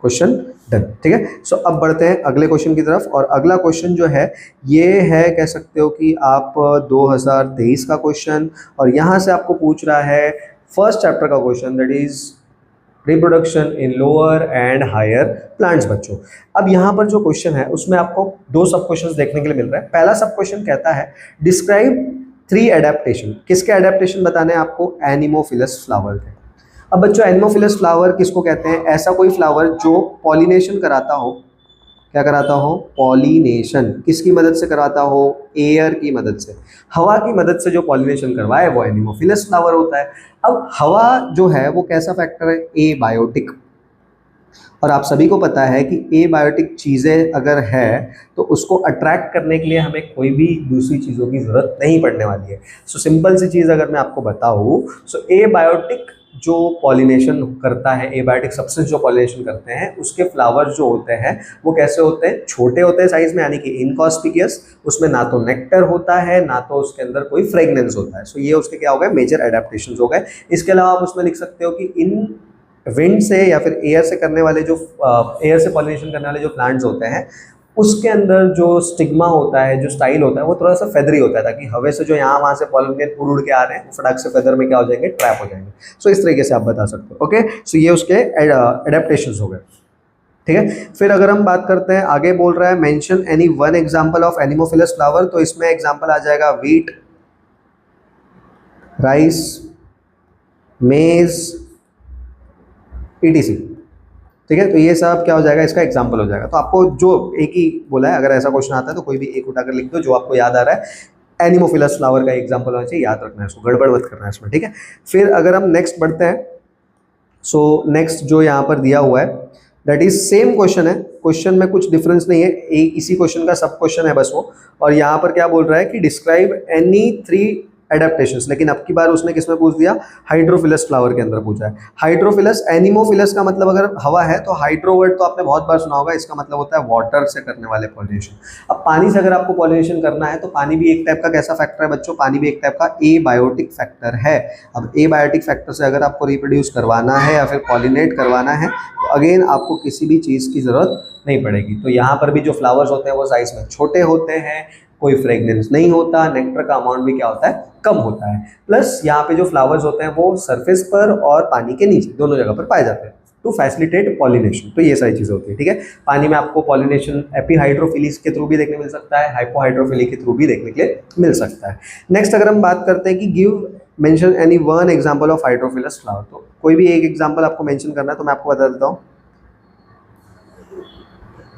क्वेश्चन डन। ठीक है, सो अब बढ़ते हैं अगले क्वेश्चन की तरफ, और अगला क्वेश्चन जो है ये है, कह सकते हो कि आप 2023 का क्वेश्चन, और यहाँ से आपको पूछ रहा है फर्स्ट चैप्टर का question, that is reproduction in lower and higher plants. बच्चों अब यहाँ पर जो क्वेश्चन है उसमें आपको 2 सब क्वेश्चन देखने के लिए मिल रहा है। पहला सब क्वेश्चन कहता है डिस्क्राइब 3 एडेप्टेशन। किसके एडेप्टेशन बताने हैं आपको, एनिमोफिलस फ्लावर के। अब बच्चों एनिमोफिलस फ्लावर किसको कहते हैं, ऐसा कोई फ्लावर जो पॉलिनेशन कराता हो, क्या कराता हो, पॉलिनेशन। किसकी मदद से करवाता हो, एयर की मदद से, हवा की मदद से जो पॉलिनेशन करवाए वो एनिमोफिलस फ्लावर होता है। अब हवा जो है वो कैसा फैक्टर है, ए बायोटिक। और आप सभी को पता है कि एबायोटिक चीज़ें अगर है तो उसको अट्रैक्ट करने के लिए हमें कोई भी दूसरी चीज़ों की ज़रूरत नहीं पड़ने वाली है। सो सिंपल सी चीज़ अगर मैं आपको बताऊँ, सो एबायोटिक जो पॉलिनेशन करता है, एबायोटिक सब्सटेंस जो पॉलिनेशन करते हैं, उसके फ्लावर्स जो होते हैं वो कैसे होते हैं, छोटे होते हैं साइज में, यानी कि इनकॉस्पिशियस। उसमें ना तो नेक्टर होता है ना तो उसके अंदर कोई फ्रेगनेंस होता है। सो ये उसके क्या हो गए, मेजर एडेप्टेशंस हो गए। इसके अलावा आप उसमें लिख सकते हो कि इन विंड से या फिर एयर से करने वाले जो एयर से पॉलिनेशन करने वाले जो प्लांट्स होते हैं, उसके अंदर जो स्टिग्मा होता है, जो स्टाइल होता है, वो थोड़ा सा फेदरी होता है, ताकि हवा से जो यहाँ वहाँ से पॉलिनेट उड़ के आ रहे हैं फटाक से फेदर में क्या हो जाएंगे, ट्रैप हो जाएंगे। सो इस तरीके से आप बता सकते हो। ओके, सो ये उसके एडेप्टेशंस हो गए। ठीक है, फिर अगर हम बात करते हैं, आगे बोल रहा है mention any one example of anemophilous flower, तो इसमें एग्जांपल आ जाएगा व्हीट, राइस, मेज, ETC। ठीक है, तो ये सब क्या हो जाएगा, इसका एग्जांपल हो जाएगा। तो आपको जो एक ही बोला है, अगर ऐसा क्वेश्चन आता है तो कोई भी एक उठाकर लिख दो जो आपको याद आ रहा है। एनिमोफिलस फ्लावर का एग्जांपल होना चाहिए, याद रखना है, इसको गड़बड़ मत करना है इसमें। ठीक है, फिर अगर हम नेक्स्ट बढ़ते हैं, सो नेक्स्ट जो यहाँ पर दिया हुआ है दैट इज सेम क्वेश्चन है, क्वेश्चन में कुछ डिफरेंस नहीं है, इसी क्वेश्चन का सब क्वेश्चन है बस वो। और यहाँ पर क्या बोल रहा है कि डिस्क्राइब एनी 3 एडेप्टेशंस, लेकिन अब की बार उसने किसमें पूछ दिया, हाइड्रोफिलस फ्लावर के अंदर पूछा है। हाइड्रोफिलस, एनिमोफिलस का मतलब अगर हवा है तो हाइड्रो वर्ड तो आपने बहुत बार सुना होगा, इसका मतलब होता है वाटर से करने वाले पॉलिनेशन। अब पानी से अगर आपको पॉलिनेशन करना है तो पानी भी एक टाइप का कैसा फैक्टर है बच्चों, पानी भी एक टाइप का एबायोटिक फैक्टर है। अब एबायोटिक फैक्टर से अगर आपको रिप्रोड्यूस करवाना है या फिर पॉलिनेट करवाना है तो अगेन आपको किसी भी चीज़ की ज़रूरत नहीं पड़ेगी। तो यहाँ पर भी जो फ्लावर्स होते हैं वो साइज में छोटे होते हैं, कोई फ्रेगनेंस नहीं होता, नेक्टर का अमाउंट भी क्या होता है, कम होता है। प्लस यहाँ पे जो फ्लावर्स होते हैं वो सरफेस पर और पानी के नीचे दोनों जगह पर पाए जाते हैं टू फैसिलिटेट पॉलिनेशन। तो ये सारी चीज़ें होती है। ठीक है, पानी में आपको पॉलिनेशन एपीहाइड्रोफिली के थ्रू भी देखने मिल सकता है, हाइपोहाइड्रोफिली के थ्रू भी देखने के लिए मिल सकता है। नेक्स्ट अगर हम बात करते हैं कि give mention any one example of hydrophilous flower, तो कोई भी एक एग्जांपल आपको मेंशन करना है तो मैं आपको बता देता हूँ।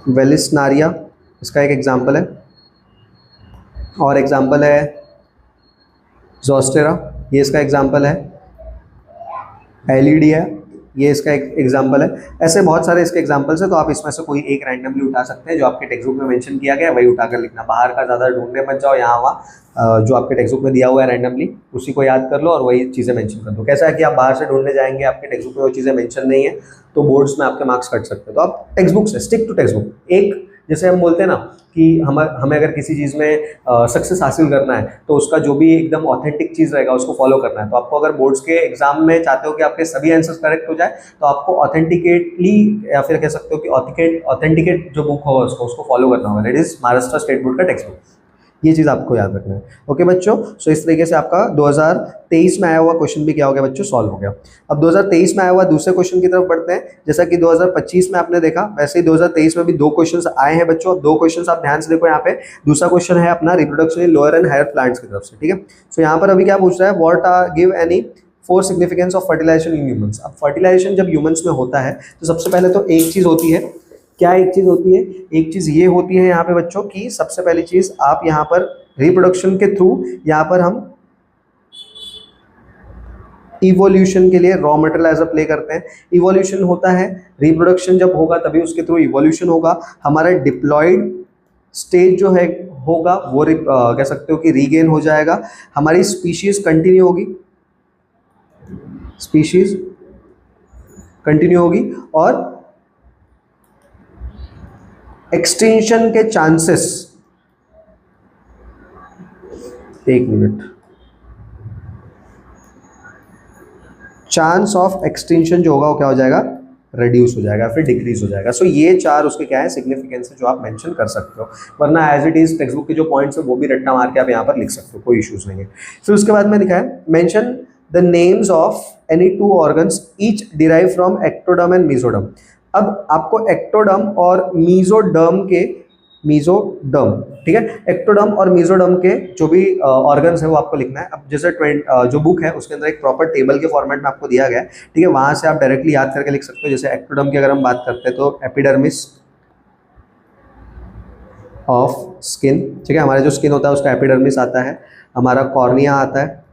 वेलिसनारिया इसका एक एग्जांपल है, और एग्जांपल है जोस्टेरा, ये इसका एग्जांपल है। एलिडिया, ये इसका एक एग्जांपल है। ऐसे बहुत सारे इसके एग्जांपल्स हैं, तो आप इसमें से कोई एक रैंडमली उठा सकते हैं जो आपके टेक्स्ट बुक में मेंशन किया गया है, वही उठाकर लिखना। बाहर का ज़्यादा ढूंढने मत जाओ, यहाँ वहाँ जो आपके टेक्स्ट बुक में दिया हुआ है रैंडमली उसी को याद कर लो और वही चीज़ें मेंशन कर दो। कैसा है कि आप बाहर से ढूंढने जाएंगे, आपके टेक्स्ट बुक में वो चीज़ें मेंशन नहीं है तो बोर्ड्स में आपके मार्क्स कट सकते हैं। तो आप टेक्स्ट बुक से स्टिक टू टेक्स्ट बुक। एक जैसे हम बोलते हैं ना कि हमें अगर किसी चीज़ में सक्सेस हासिल करना है तो उसका जो भी एकदम ऑथेंटिक चीज़ रहेगा उसको फॉलो करना है। तो आपको अगर बोर्ड्स के एग्जाम में चाहते हो कि आपके सभी आंसर्स करेक्ट हो जाए तो आपको ऑथेंटिकेटली या फिर कह सकते हो कि ऑथेंटिकेट जो बुक होगा उसको फॉलो करना होगा, that is Maharashtra state board का टेक्स्ट बुक। ये चीज़ आपको याद रखना है। ओके बच्चों, सो इस तरीके से आपका 2023 में आया हुआ क्वेश्चन भी क्या हो गया बच्चों, सॉल्व हो गया। अब 2023 में आया हुआ दूसरे क्वेश्चन की तरफ बढ़ते हैं। जैसा कि 2025 में आपने देखा वैसे ही 2023 में भी 2 क्वेश्चंस आए हैं बच्चों। अब 2 क्वेश्चंस आप ध्यान से देखो यहाँ पे। दूसरा क्वेश्चन है अपना reproduction in lower and higher plants की तरफ से। ठीक है, सो यहाँ पर अभी क्या पूछ रहा है, what are give any 4 significance of fertilization in humans. अब फर्टिलाइजेशन जब ह्यूमंस में होता है तो सबसे पहले तो एक चीज़ होती है, क्या एक चीज़ होती है, एक चीज़ ये होती है यहाँ पे बच्चों की सबसे पहली चीज़ आप यहाँ पर रिप्रोडक्शन के थ्रू यहाँ पर हम इवोल्यूशन के लिए raw material as a play करते हैं। इवोल्यूशन होता है, रिप्रोडक्शन जब होगा तभी उसके थ्रू इवोल्यूशन होगा। हमारा डिप्लॉयड स्टेज जो है होगा वो कह सकते हो कि रीगेन हो जाएगा। हमारी स्पीशीज कंटिन्यू होगी, स्पीशीज कंटिन्यू होगी और एक्सटेंशन के चांसेस, एक मिनट, चांस ऑफ एक्सटेंशन जो होगा वो क्या हो जाएगा, रिड्यूस हो जाएगा, फिर डिक्रीज हो जाएगा। सो ये 4 उसके क्या है सिग्निफिकेंस है जो आप मेंशन कर सकते हो, वरना as it is text book के जो पॉइंट्स है वो भी रट्टा मार के आप यहाँ पर लिख सकते हो, कोई इश्यूज नहीं है। फिर उसके बाद में लिखा है mention the names of any 2 organs each derive from ectoderm and mesoderm. अब आपको एक्टोडर्म और मीजोडर्म, ठीक है, एक्टोडर्म और मीजोडर्म के जो भी ऑर्गन्स है वो आपको लिखना है। अब जैसे जो बुक है उसके अंदर एक प्रॉपर टेबल के फॉर्मेट में आपको दिया गया है, ठीक है, वहां से आप डायरेक्टली याद करके लिख सकते हो। जैसे एक्टोडर्म की अगर हम बात करते हैं तो एपिडर्मिस, ऑफ स्किन, ठीक है। हमारा जो स्किन होता है उसका एपिडर्मिस आता है, हमारा कॉर्निया आता है,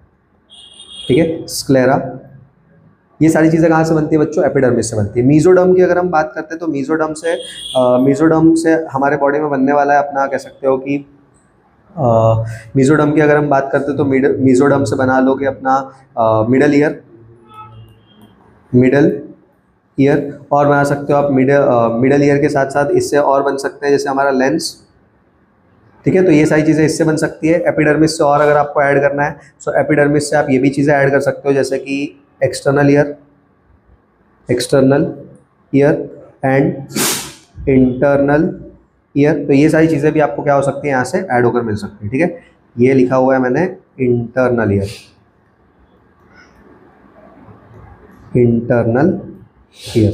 ठीक है, स्क्लेरा। ये सारी चीज़ें कहाँ से बनती है बच्चों? एपिडर्मिस से बनती है। मीजोडर्म की अगर हम बात करते हैं तो मीजोडर्म से हमारे बॉडी में बनने वाला है अपना, कह सकते हो कि मीजोडर्म की अगर हम बात करते हैं तो मीजोडर्म से बना लोगे अपना मिडल ईयर, और बना सकते हो आप मिडल ईयर के साथ साथ इससे और बन सकते हैं जैसे हमारा लेंस, ठीक है। तो ये सारी चीज़ें इससे बन सकती है। एपिडर्मिस से और अगर आपको ऐड करना है तो एपिडर्मिस से आप ये भी चीज़ें ऐड कर सकते हो जैसे कि external ear and internal ear. तो ये सारी चीज़ें भी आपको क्या हो सकती है, यहाँ से ऐड होकर मिल सकती है, ठीक है। ये लिखा हुआ है मैंने इंटरनल ईयर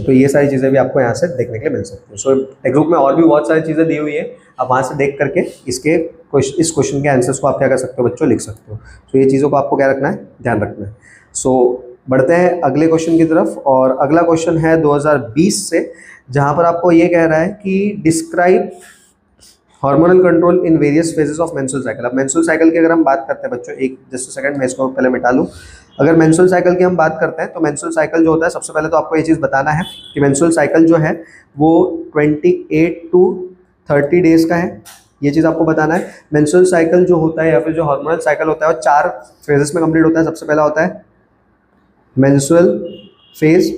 तो ये सारी चीज़ें भी आपको यहाँ से देखने के लिए मिल सकती है। सो टेक्स्ट बुक में और भी बहुत सारी चीज़ें दी हुई है, आप वहाँ से देख करके इस क्वेश्चन के आंसर्स को आप क्या कर सकते हो बच्चों, लिख सकते हो। तो ये चीज़ों को आपको क्या रखना है, ध्यान रखना है। सो बढ़ते हैं अगले क्वेश्चन की तरफ, और अगला क्वेश्चन है 2020 से, जहाँ पर आपको ये कह रहा है कि describe hormonal control in various phases of menstrual cycle. अब मेंस्ट्रुअल साइकिल की अगर हम बात करते हैं बच्चों, एक जस्ट सेकंड मैं इसको पहले मिटा लूँ। अगर मेंस्ट्रुअल साइकिल की हम बात करते हैं तो मेंस्ट्रुअल साइकिल जो होता है, सबसे पहले तो आपको ये चीज़ बताना है कि मेंस्ट्रुअल साइकिल जो है वो 28 टू 30 डेज़ का है। ये चीज़ आपको बताना है। मेंस्ट्रुअल साइकिल जो होता है या फिर जो हार्मोनल साइकिल होता है वो 4 फेजेस में कंप्लीट होता है। सबसे पहला होता है मेंस्ट्रुअल फेज,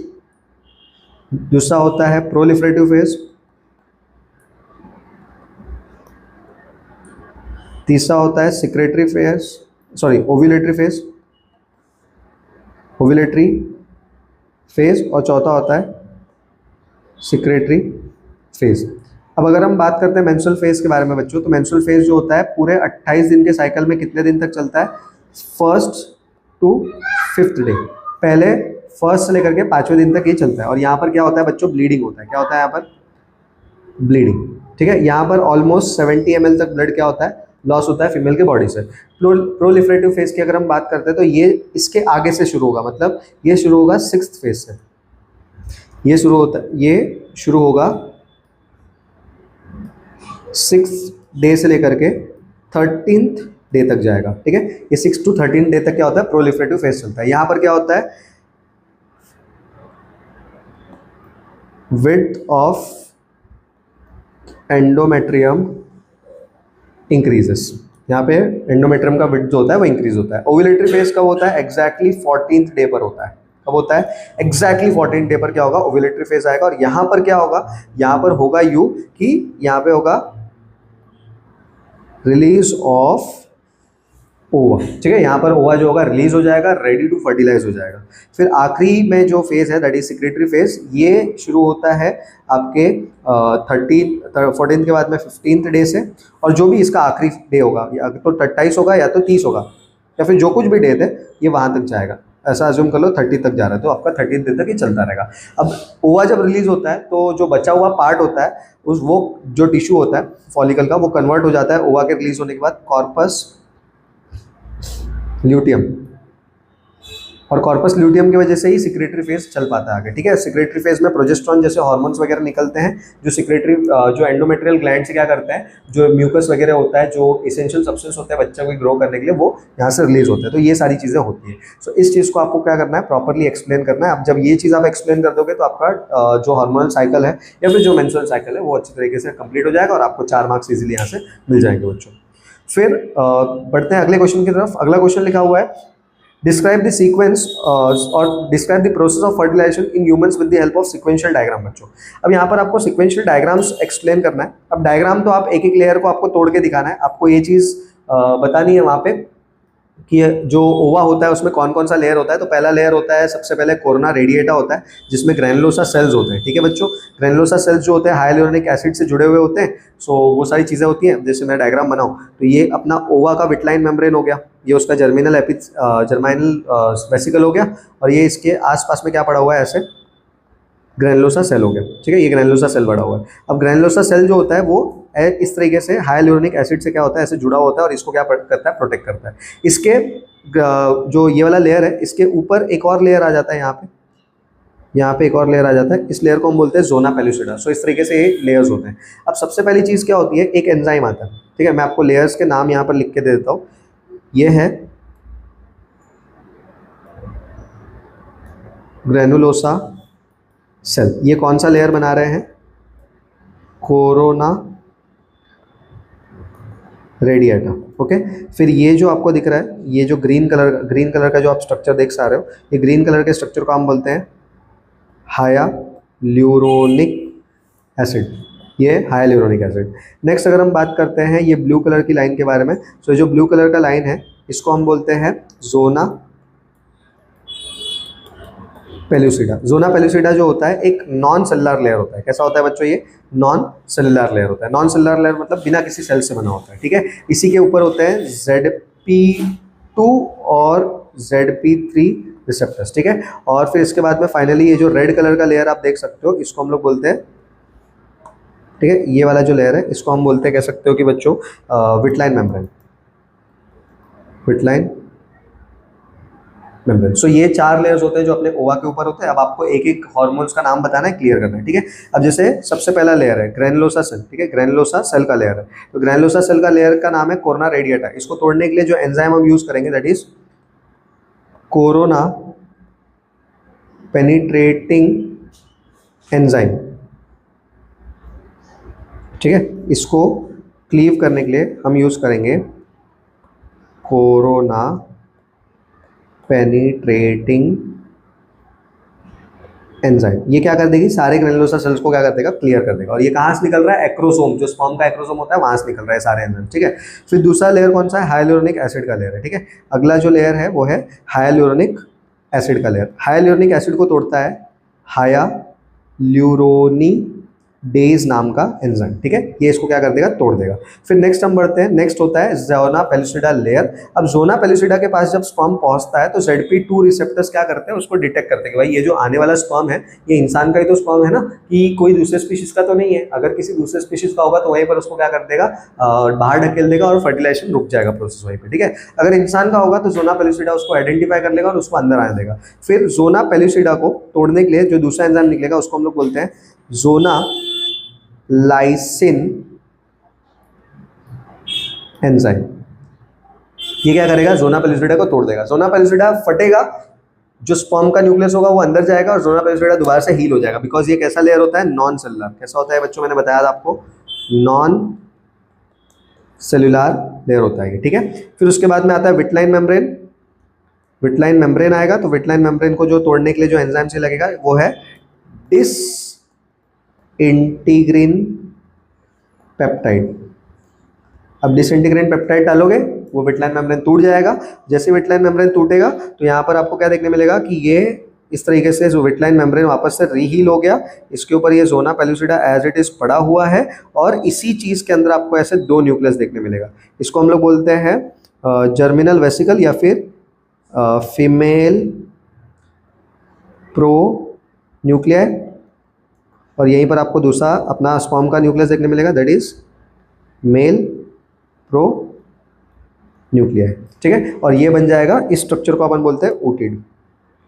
दूसरा होता है प्रोलिफरेटिव फेज, तीसरा होता है ओव्यूलेटरी फेज, और चौथा होता है सिक्रेटरी फेज। अब अगर हम बात करते हैं मेंस्ट्रुअल फेज के बारे में बच्चों, तो मेंस्ट्रुअल फेज जो होता है पूरे 28 दिन के साइकिल में कितने दिन तक चलता है, 1st to 5th डे। पहले 1st से लेकर के 5वें दिन तक ये चलता है। और यहाँ पर क्या होता है बच्चों, ब्लीडिंग होता है। क्या होता है यहाँ पर, ब्लीडिंग, ठीक है। यहाँ पर ऑलमोस्ट 70 ml तक ब्लड क्या होता है, लॉस होता है फीमेल के बॉडी से। प्रोलिफरेटिव फेज की अगर हम बात करते हैं तो ये इसके आगे से शुरू होगा, मतलब ये शुरू होगा 6th फेज से, ये शुरू होगा 6th डे से लेकर के 13th डे तक जाएगा, ठीक है। ये 6 to 13 डे तक क्या होता है, प्रोलिफरेटिव फेज चलता है। यहाँ पर क्या होता है, विड्थ ऑफ एंडोमेट्रियम इंक्रीजेस। यहाँ पे एंडोमेट्रियम का विड्थ जो होता है वो इंक्रीज होता है। ओव्यूलेटरी फेज कब होता है, एग्जैक्टली 14th डे पर होता है। कब होता है, एग्जैक्टली 14th डे पर क्या होगा, ओव्यूलेटरी फेज आएगा। और यहाँ पर क्या होगा, यहाँ पर होगा यू कि यहाँ पे होगा रिलीज ऑफ ओवा, ठीक है। यहाँ पर ओवा जो होगा रिलीज हो जाएगा, रेडी टू फर्टिलाइज हो जाएगा। फिर आखिरी में जो फेज है दैट इज सिक्रेटरी फेज, ये शुरू होता है आपके 14th के बाद में 15th डे से, और जो भी इसका आखिरी डे होगा या तो 28 होगा या तो 30 होगा या फिर जो कुछ भी डेट है ये वहाँ तक जाएगा। ऐसा अज्यूम कर लो 30 तक जा रहा है तो आपका 30 दिन तक ही चलता रहेगा। अब ओवा जब रिलीज होता है तो जो बचा हुआ पार्ट होता है वो जो टिश्यू होता है फॉलिकल का, वो कन्वर्ट हो जाता है ओवा के रिलीज होने के बाद कॉर्पस ल्यूटियम, और कॉर्पस ल्यूटियम की वजह से ही सिक्रेटरी फेज चल पाता है आगे, ठीक है। सिक्रेटरी फेज में प्रोजेस्टेरॉन जैसे हार्मोन्स वगैरह निकलते हैं जो एंडोमेट्रियल ग्लैंड से क्या करते हैं, जो म्यूकस वगैरह होता है, जो इसेंशियल सब्सटेंस होता है बच्चे को ग्रो करने के लिए, वो यहाँ से रिलीज होते हैं। तो ये सारी चीज़ें होती है। सो इस चीज़ को आपको क्या करना है, प्रॉपरली एक्सप्लेन करना है। अब जब ये चीज़ आप एक्सप्लेन कर दोगे तो आपका जो हार्मोनल साइकिल है या फिर जो मेंस्ट्रुअल साइकिल है वो अच्छी तरीके से कंप्लीट हो जाएगा और आपको 4 मार्क्स इजीली यहाँ से मिल जाएंगे बच्चों। फिर बढ़ते हैं अगले क्वेश्चन की तरफ। अगला क्वेश्चन लिखा हुआ है डिस्क्राइब द सीक्वेंस और describe the process of fertilization in humans with the help of sequential diagram बच्चों। अब यहाँ पर आपको सीक्वेंशियल डायग्राम्स एक्सप्लेन करना है। अब डायग्राम तो आप एक एक लेयर को आपको तोड़ के दिखाना है, आपको ये चीज़ बतानी है वहाँ पे कि जो ओवा होता है उसमें कौन कौन सा लेयर होता है। तो पहला लेयर होता है सबसे पहले कोरोना रेडिएटा होता है जिसमें ग्रैनुलोसा सेल्स होते हैं, ठीक है बच्चों। ग्रैनुलोसा सेल्स जो होते हैं हाइलुरोनिक एसिड से जुड़े हुए होते हैं। सो वो सारी चीज़ें होती हैं। जैसे मैं डायग्राम बनाऊँ तो ये अपना ओवा का विटलाइन मेम्ब्रेन हो गया, ये उसका जर्मिनल वेसिकल हो गया, और ये इसके आसपास में क्या पड़ा हुआ है ऐसे ग्रैनुलोसा सेल हो गया, ठीक है। ये ग्रैनुलोसा सेल बड़ा हुआ है। अब ग्रैनुलोसा सेल जो होता है वो इस तरीके से हाइलुरोनिक एसिड से क्या होता है ऐसे जुड़ा होता है और इसको क्या करता है, प्रोटेक्ट करता है। इसके जो ये वाला लेयर है इसके ऊपर एक और लेयर आ जाता है यहाँ पे, यहाँ पे एक और लेयर आ जाता है, इस लेयर को हम बोलते हैं ज़ोना पेलुसिडा। सो इस तरीके से ये लेयर्स होते हैं। अब सबसे पहली चीज़ क्या होती है, एक एंजाइम आता है, ठीक है। मैं आपको लेयर्स के नाम यहाँ पर लिख के दे देता हूँ। ये है ग्रेनुलोसा सेल। ये कौन सा लेयर बना रहे हैं, कोरोना रेडिएटा, ओके। फिर ये जो आपको दिख रहा है, ये जो ग्रीन कलर का जो आप स्ट्रक्चर देख सा रहे हो, ये ग्रीन कलर के स्ट्रक्चर को हम बोलते हैं हायालुरोनिक एसिड। ये हायालुरोनिक एसिड। नेक्स्ट अगर हम बात करते हैं ये ब्लू कलर की लाइन के बारे में, तो जो ब्लू कलर का लाइन है इसको हम बोलते हैं ज़ोना पेलुसिडा। ज़ोना पेलुसिडा जो होता है एक नॉन सेलुलर लेयर होता है। कैसा होता है बच्चों, ये नॉन सेलुलर लेयर होता है। नॉन सेलुलर लेयर मतलब बिना किसी सेल से बना होता है, ठीक है। इसी के ऊपर होते हैं ZP2 और ZP3 रिसेप्टर्स, ठीक है। और फिर इसके बाद में फाइनली ये जो रेड कलर का लेयर आप देख सकते हो, इसको हम लोग बोलते हैं, ठीक है, ये वाला जो लेयर है इसको हम बोलते हैं, कह सकते हो कि बच्चों विटलाइन मेम्ब्रेन, विटलाइन मेम्ब्रेन। सो ये 4 लेयर्स होते हैं जो अपने ओवा के ऊपर होते हैं। अब आपको एक एक हार्मोन्स का नाम बताना है, क्लियर करना है, ठीक है। अब जैसे सबसे पहला लेयर है ग्रेनुलोसा सेल, ठीक है, ग्रेनुलोसा सेल का लेयर है। तो ग्रेनुलोसा सेल का लेयर का नाम है कोरोना रेडिएटा। इसको तोड़ने के लिए जो एंजाइम हम यूज करेंगे that is corona penetrating enzyme, ठीक है। इसको क्लीव करने के लिए हम यूज करेंगे कोरोना पेनिट्रेटिंग एंजाइम। ये क्या कर देगी, सारे ग्रेनुलोसा सेल्स को क्या कर देगा, क्लियर कर देगा। और ये कहाँ से निकल रहा है, एक्रोसोम, जो स्पर्म का एक्रोसोम होता है वहां से निकल रहा है सारे एंजाइम, ठीक है। फिर दूसरा लेयर कौन सा है, हाइलुरोनिक एसिड का लेयर है, ठीक है। अगला जो लेयर है वो है हाइलुरोनिक एसिड का लेयर। हाइलुरोनिक एसिड को तोड़ता है हायालुरोनी डेज नाम का एंजाइम, ठीक है। ये इसको क्या कर देगा, तोड़ देगा। फिर नेक्स्ट हम बढ़ते हैं, नेक्स्ट होता है ज़ोना पेलुसिडा लेयर। अब ज़ोना पेलुसिडा के पास जब स्पर्म पहुंचता है तो ZP2 रिसेप्टर्स क्या करते हैं, उसको डिटेक्ट करते हैं कि भाई ये जो आने वाला स्पर्म है ये इंसान का ही तो स्पर्म है ना, कि कोई दूसरे स्पीशीज का तो नहीं है। अगर किसी दूसरे स्पीशीज का होगा तो वहीं पर उसको क्या कर देगा, बाहर ढकेल देगा और फर्टिलाइजेशन रुक जाएगा प्रोसेस वहीं पर, ठीक है। अगर इंसान का होगा तो ज़ोना पेलुसिडा उसको आइडेंटिफाई कर लेगा और उसको अंदर आने देगा। फिर ज़ोना पेलुसिडा को तोड़ने के लिए जो दूसरा एंजाइम निकलेगा उसको हम लोग बोलते हैं ज़ोना लाइसिन एंजाइम। ये क्या करेगा, ज़ोना पेलुसिडा को तोड़ देगा। ज़ोना पेलुसिडा फटेगा, जो स्पर्म का न्यूक्लियस होगा वो अंदर जाएगा और ज़ोना पेलुसिडा दोबारा से हील हो जाएगा। बिकॉज ये कैसा लेयर होता है, नॉन सेलुलर। कैसा होता है बच्चों, मैंने बताया था आपको, नॉन सेलुलर लेयर होता है, ठीक है। फिर उसके बाद में आता है विटलाइन मेम्ब्रेन। विटलाइन मेम्ब्रेन आएगा, तो विटलाइन मेम्ब्रेन को जो तोड़ने के लिए जो एंजाइम से लगेगा वो है डिस इंटीग्रिन पेप्टाइड। अब डिसइंटीग्रिन पेप्टाइड डालोगे वो विटलाइन मेम्ब्रेन टूट जाएगा। जैसे विटलाइन मेम्ब्रेन टूटेगा तो यहाँ पर आपको क्या देखने मिलेगा कि ये इस तरीके से जो विटलाइन मेम्ब्रेन वापस से रीहील हो गया। इसके ऊपर ये zona pellucida as it is पड़ा हुआ है और इसी चीज़ के अंदर आपको ऐसे 2 न्यूक्लियस देखने मिलेगा। इसको हम लोग बोलते हैं जर्मिनल वेसिकल या फिर फीमेल प्रो न्यूक्लियर। और यहीं पर आपको दूसरा अपना स्पर्म का न्यूक्लियस देखने मिलेगा that is male pro nuclear, ठीक है। और ये बन जाएगा, इस स्ट्रक्चर को अपन बोलते हैं ऊटिड।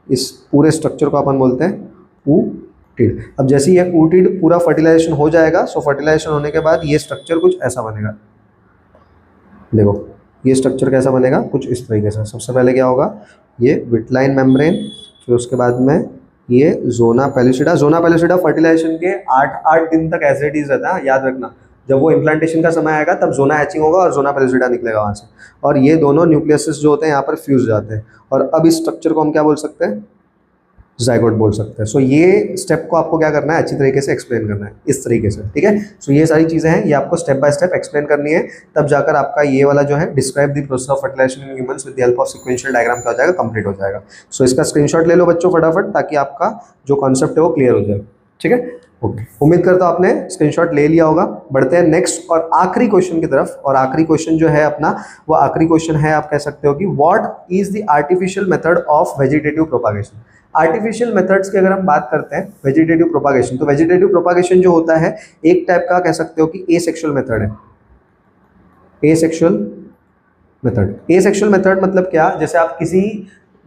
इस पूरे स्ट्रक्चर को अपन बोलते हैं ऊटिड। अब जैसे ये ऊटिड पूरा फर्टिलाइजेशन हो जाएगा, सो फर्टिलाइजेशन होने के बाद ये स्ट्रक्चर कुछ ऐसा बनेगा। देखो ये स्ट्रक्चर कैसा बनेगा, कुछ इस तरीके से। सबसे पहले क्या होगा, ये विटलाइन मेम्ब्रेन, फिर उसके बाद में ये ज़ोना पेलुसिडा फर्टिलाइजेशन के 8 दिन तक एज इट इज रहता है, याद रखना। जब वो इम्प्लांटेशन का समय आएगा तब ज़ोना हैचिंग होगा और ज़ोना पेलुसिडा निकलेगा वहाँ से, और ये दोनों न्यूक्लियसेस जो होते हैं यहाँ पर फ्यूज जाते हैं। और अब इस स्ट्रक्चर को हम क्या बोल सकते हैं, जाइगोट बोल सकते हैं। सो ये स्टेप को आपको क्या करना है, अच्छी तरीके से एक्सप्लेन करना है इस तरीके से, ठीक है। सो ये सारी चीज़ें हैं, ये आपको स्टेप बाय स्टेप एक्सप्लेन करनी है, तब जाकर आपका ये वाला जो है describe the process of fertilization in humans with the help of sequential diagram क्या हो जाएगा, कंप्लीट हो जाएगा। सो इसका स्क्रीनशॉट ले लो बच्चों फटाफट, ताकि आपका जो कॉन्सेप्ट है वो क्लियर हो जाए, ठीक है। ओके, उम्मीद करता हूँ आपने स्क्रीनशॉट ले लिया होगा। बढ़ते हैं नेक्स्ट और आखिरी क्वेश्चन की तरफ। और आखिरी क्वेश्चन जो है अपना, वो आखिरी क्वेश्चन है, आप कह सकते हो कि what is the artificial method of vegetative propagation. Artificial methods की अगर हम बात करते हैं वेजिटेटिव प्रोपागेशन, तो वेजिटेटिव प्रोपागेशन जो होता है एक टाइप का कह सकते हो कि एसेक्सुअल मेथड है। एसेक्सुअल मेथड मतलब क्या, जैसे आप किसी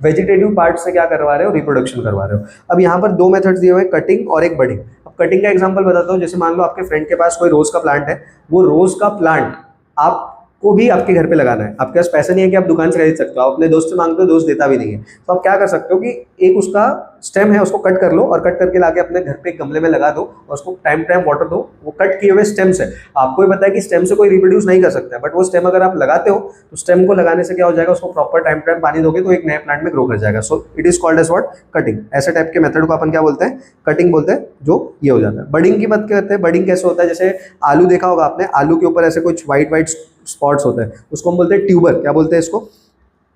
वेजिटेटिव पार्ट से क्या करवा रहे हो, रिप्रोडक्शन करवा रहे हो। अब यहाँ पर दो मेथड्स दिए हुए हैं, कटिंग और एक बडिंग। अब कटिंग का एग्जांपल बताता हूँ। जैसे मान लो आपके फ्रेंड के पास कोई रोज का प्लांट है, वो रोज का प्लांट आपको भी आपके घर पे लगाना है। आपके पास पैसा नहीं है कि आप दुकान से खरीद सकते हो, आप अपने दोस्त से मांगते हो, दोस्त देता भी नहीं है, तो आप क्या कर सकते हो कि एक उसका स्टेम है उसको कट कर लो और कट करके लाके अपने घर पे एक गमले में लगा दो और उसको टाइम टाइम वाटर दो। वो कट किए हुए स्टेम से, आपको भी पता है कि स्टेम से कोई रिप्रोड्यूस नहीं कर सकता है, बट वो स्टेम अगर आप लगाते हो तो स्टेम को लगाने से क्या हो जाएगा, उसको प्रॉपर टाइम टाइम पानी दोगे तो एक नए प्लांट में ग्रो कर जाएगा। So it is called as what, cutting. ऐसे टाइप के मेथड को अपन क्या बोलते हैं, कटिंग बोलते हैं, जो ये हो जाता है। बडिंग की बात करते हैं। बडिंग कैसे होता है, जैसे आलू देखा होगा आपने, आलू के ऊपर ऐसे कुछ व्हाइट व्हाइट स्पॉट्स होते हैं, उसको हम बोलते हैं ट्यूबर। क्या बोलते हैं इसको,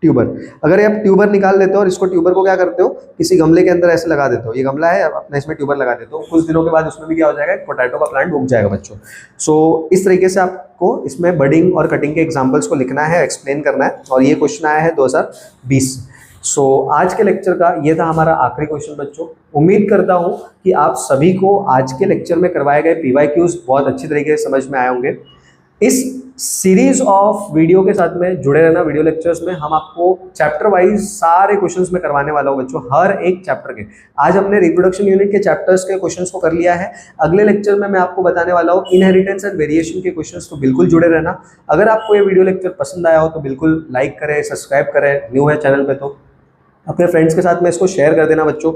ट्यूबर। अगर आप ट्यूबर निकाल लेते हो और इसको ट्यूबर को क्या करते हो, किसी गमले के अंदर ऐसे लगा देते हो, ये गमला है अपना, इसमें ट्यूबर लगा देते हो, कुछ दिनों के बाद उसमें भी क्या हो जाएगा, एक पोटैटो का प्लांट उग जाएगा बच्चों। सो इस तरीके से आपको इसमें बडिंग और कटिंग के एग्जांपल्स को लिखना है, एक्सप्लेन करना है, और ये क्वेश्चन आया है 2020। सो आज के लेक्चर का ये था हमारा आखिरी क्वेश्चन बच्चों। उम्मीद करता हूँ कि आप सभी को आज के लेक्चर में करवाए गए PYQs बहुत अच्छी तरीके से समझ में आए होंगे। इस सीरीज ऑफ वीडियो के साथ में जुड़े रहना। वीडियो लेक्चर्स में हम आपको चैप्टर वाइज सारे क्वेश्चंस में करवाने वाला हूं बच्चों, हर एक चैप्टर के। आज हमने रिप्रोडक्शन यूनिट के चैप्टर्स के क्वेश्चंस को कर लिया है। अगले लेक्चर में मैं आपको बताने वाला हूं इनहेरिटेंस एंड वेरिएशन के क्वेश्चंस, तो बिल्कुल जुड़े रहना। अगर आपको ये वीडियो लेक्चर पसंद आया हो तो बिल्कुल लाइक करें, सब्सक्राइब करें, न्यू है चैनल पे तो अपने फ्रेंड्स के साथ में इसको शेयर कर देना बच्चों।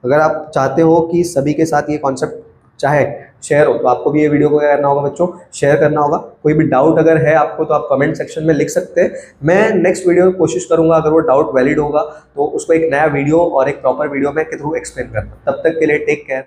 अगर आप चाहते हो कि सभी के साथ ये कॉन्सेप्ट चाहे शेयर हो, तो आपको भी ये वीडियो को क्या करना होगा बच्चों, शेयर करना होगा। कोई भी डाउट अगर है आपको तो आप कमेंट सेक्शन में लिख सकते हैं। मैं नेक्स्ट वीडियो में कोशिश करूंगा, अगर वो डाउट वैलिड होगा तो उसको एक नया वीडियो और एक प्रॉपर वीडियो में के थ्रू एक्सप्लेन करना। तब तक के लिए टेक केयर।